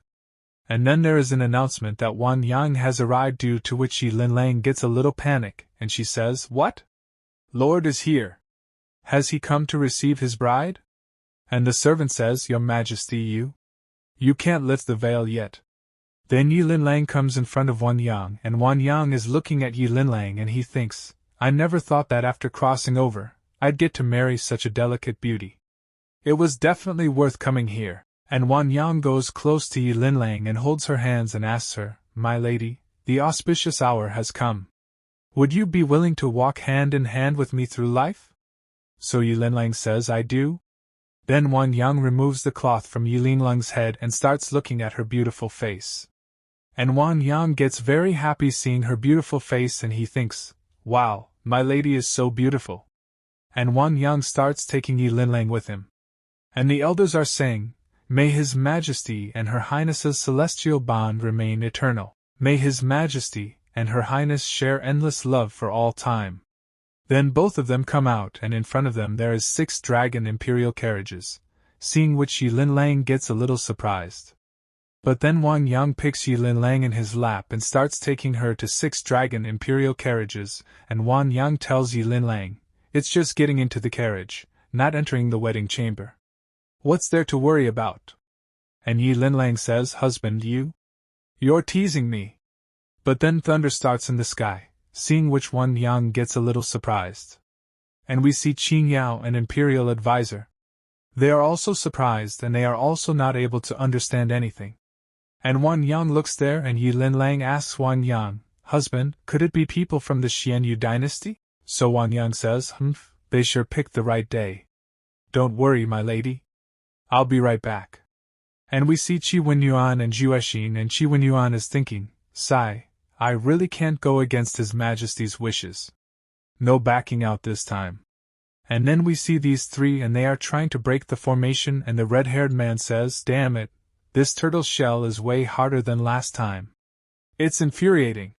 And then there is an announcement that Wang Yang has arrived, due to which Yi Linlang gets a little panic and she says, what? Lord is here. Has he come to receive his bride? And the servant says, Your Majesty, you can't lift the veil yet. Then Yi Linlang comes in front of Wang Yang and Wang Yang is looking at Yi Linlang and he thinks, I never thought that after crossing over, I'd get to marry such a delicate beauty. It was definitely worth coming here. And Wang Yang goes close to Yi Linlang and holds her hands and asks her, My lady, the auspicious hour has come. Would you be willing to walk hand in hand with me through life? So Yi Linlang says, I do. Then Wang Yang removes the cloth from Yi Linlang's head and starts looking at her beautiful face. And Wang Yang gets very happy seeing her beautiful face and he thinks, wow, my lady is so beautiful. And Wang Yang starts taking Yi Linlang with him. And the elders are saying, May His Majesty and Her Highness's celestial bond remain eternal. May His Majesty and Her Highness share endless love for all time. Then both of them come out and in front of them there is 6 dragon imperial carriages, seeing which Yi Linlang gets a little surprised. But then Wang Yang picks Yi Linlang in his lap and starts taking her to 6 dragon imperial carriages, and Wang Yang tells Yi Linlang, it's just getting into the carriage, not entering the wedding chamber. What's there to worry about? And Yi Linlang says, Husband, you're teasing me. But then thunder starts in the sky, seeing which Wang Yang gets a little surprised. And we see Qin Yao, an Imperial Advisor. They are also surprised and they are also not able to understand anything. And Wang Yang looks there and Yi Linlang asks Wang Yang, Husband, could it be people from the Xianyu dynasty? So Wang Yang says, they sure picked the right day. Don't worry, my lady. I'll be right back. And we see Qi Wenyuan and Juexin, and Qi Wenyuan is thinking, sigh, I really can't go against His Majesty's wishes. No backing out this time. And then we see these three and they are trying to break the formation, and the red-haired man says, damn it, this turtle shell is way harder than last time. It's infuriating.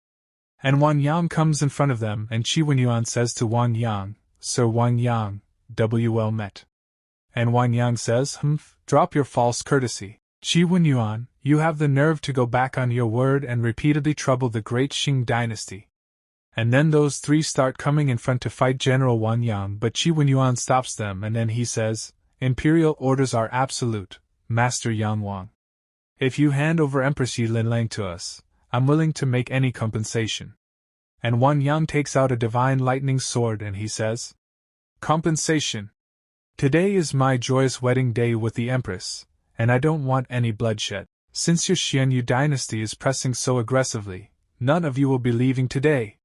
And Wang Yang comes in front of them, and Qi Wenyuan says to Wang Yang, Sir Wang Yang, well met. And Wang Yang says, drop your false courtesy. Qi Wenyuan, you have the nerve to go back on your word and repeatedly trouble the great Qing dynasty. And then those three start coming in front to fight General Wang Yang, but Qi Wenyuan stops them, and then he says, Imperial orders are absolute, Master Yang Wang. If you hand over Empress Yi Linlang to us, I'm willing to make any compensation. And Wang Yang takes out a divine lightning sword and he says, Compensation. Today is my joyous wedding day with the Empress, and I don't want any bloodshed. Since your Xianyu dynasty is pressing so aggressively, none of you will be leaving today.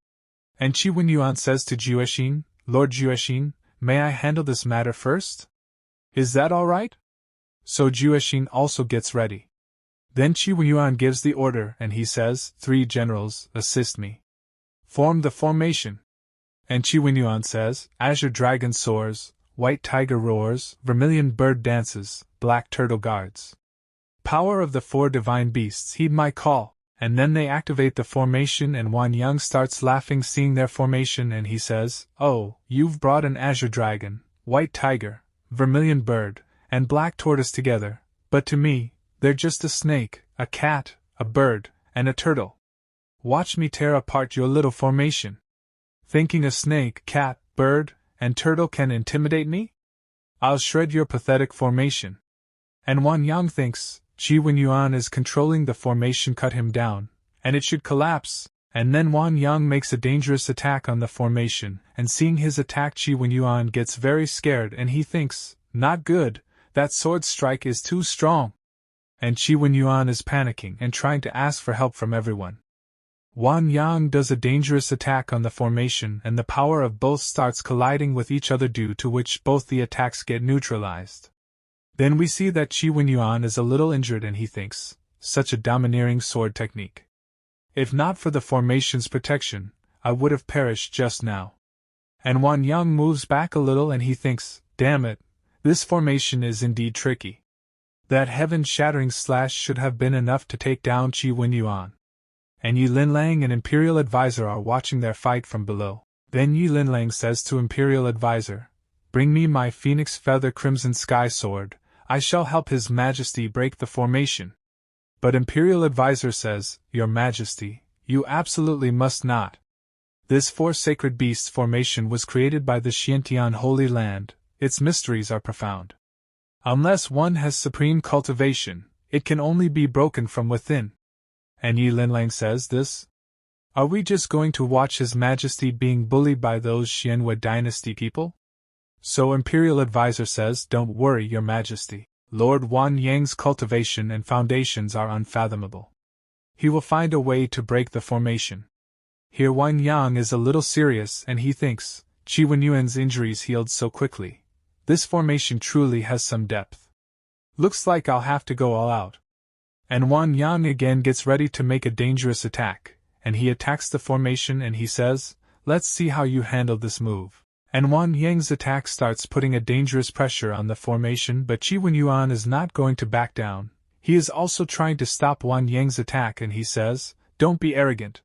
And Qi Wenyuan says to Juexin, Lord Juexin, may I handle this matter first? Is that all right? So Juexin also gets ready. Then Qi Wenyuan gives the order and he says, 3 generals, assist me. Form the formation. And Qi Wenyuan says, Azure dragon soars, white tiger roars, vermilion bird dances, black turtle guards. Power of the 4 divine beasts heed my call. And then they activate the formation and Wang Yang starts laughing seeing their formation and he says, Oh, you've brought an azure dragon, white tiger, vermilion bird, and black tortoise together, but to me, they're just a snake, a cat, a bird, and a turtle. Watch me tear apart your little formation. Thinking a snake, cat, bird, and turtle can intimidate me? I'll shred your pathetic formation. And Wang Yang thinks, Qi Wenyuan is controlling the formation, cut him down, and it should collapse, and then Wang Yang makes a dangerous attack on the formation, and seeing his attack Qi Wenyuan gets very scared and he thinks, not good, that sword strike is too strong. And Qi Wenyuan is panicking and trying to ask for help from everyone. Wang Yang does a dangerous attack on the formation and the power of both starts colliding with each other due to which both the attacks get neutralized. Then we see that Qi Wenyuan is a little injured and he thinks, such a domineering sword technique. If not for the formation's protection, I would have perished just now. And Wang Yang moves back a little and he thinks, damn it, this formation is indeed tricky. That heaven-shattering slash should have been enough to take down Qi Wenyuan. And Yi Linlang and Imperial Advisor are watching their fight from below. Then Yi Linlang says to Imperial Advisor, bring me my phoenix feather crimson sky sword, I shall help His Majesty break the formation. But Imperial Advisor says, Your Majesty, you absolutely must not. This 4 sacred beasts formation was created by the Xiantian Holy Land, its mysteries are profound. Unless one has supreme cultivation, it can only be broken from within. And Yi Linlang says this? Are we just going to watch His Majesty being bullied by those Xianhua dynasty people? So Imperial Advisor says, don't worry, Your Majesty. Lord Wang Yang's cultivation and foundations are unfathomable. He will find a way to break the formation. Here Wang Yang is a little serious and he thinks, Qi Wenyuan's injuries healed so quickly. This formation truly has some depth. Looks like I'll have to go all out. And Wang Yang again gets ready to make a dangerous attack, and he attacks the formation and he says, let's see how you handle this move. And Wang Yang's attack starts putting a dangerous pressure on the formation, but Qi Wenyuan is not going to back down. He is also trying to stop Wang Yang's attack and he says, don't be arrogant.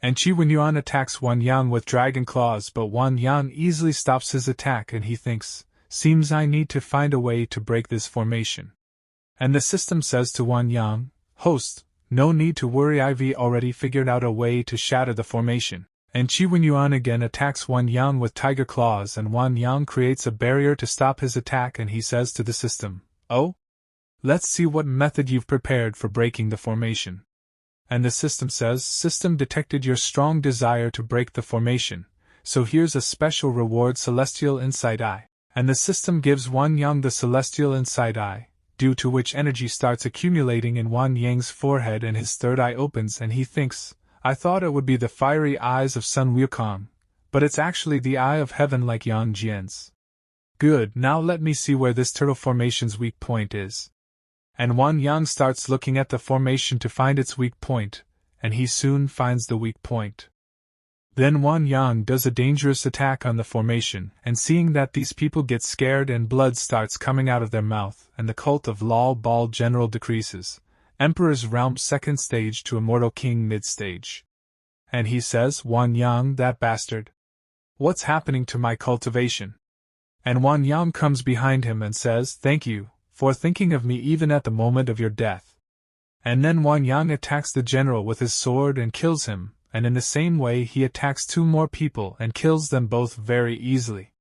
And Qi Wenyuan attacks Wang Yang with dragon claws, but Wang Yang easily stops his attack and he thinks, seems I need to find a way to break this formation. And the system says to Wang Yang, host, no need to worry, I've already figured out a way to shatter the formation. And Qi Wenyuan again attacks Wang Yang with tiger claws and Wang Yang creates a barrier to stop his attack and he says to the system, oh? Let's see what method you've prepared for breaking the formation. And the system says, system detected your strong desire to break the formation, so here's a special reward, Celestial Insight Eye. And the system gives Wang Yang the Celestial Insight Eye, due to which energy starts accumulating in Wang Yang's forehead and his third eye opens and he thinks, I thought it would be the fiery eyes of Sun Wukong, But it's actually the eye of heaven like Yang Jian's. Good, now let me see where this turtle formation's weak point is. And Wang Yang starts looking at the formation to find its weak point, and he soon finds the weak point. Then Wang Yang does a dangerous attack on the formation, and seeing that these people get scared and blood starts coming out of their mouth, and the cult of Lal Bal General decreases, Emperor's realm second stage to Immortal King mid stage. And he says, Wang Yang, that bastard. What's happening to my cultivation? And Wang Yang comes behind him and says, thank you, for thinking of me even at the moment of your death. And then Wang Yang attacks the general with his sword and kills him, and in the same way he attacks two more people and kills them both very easily.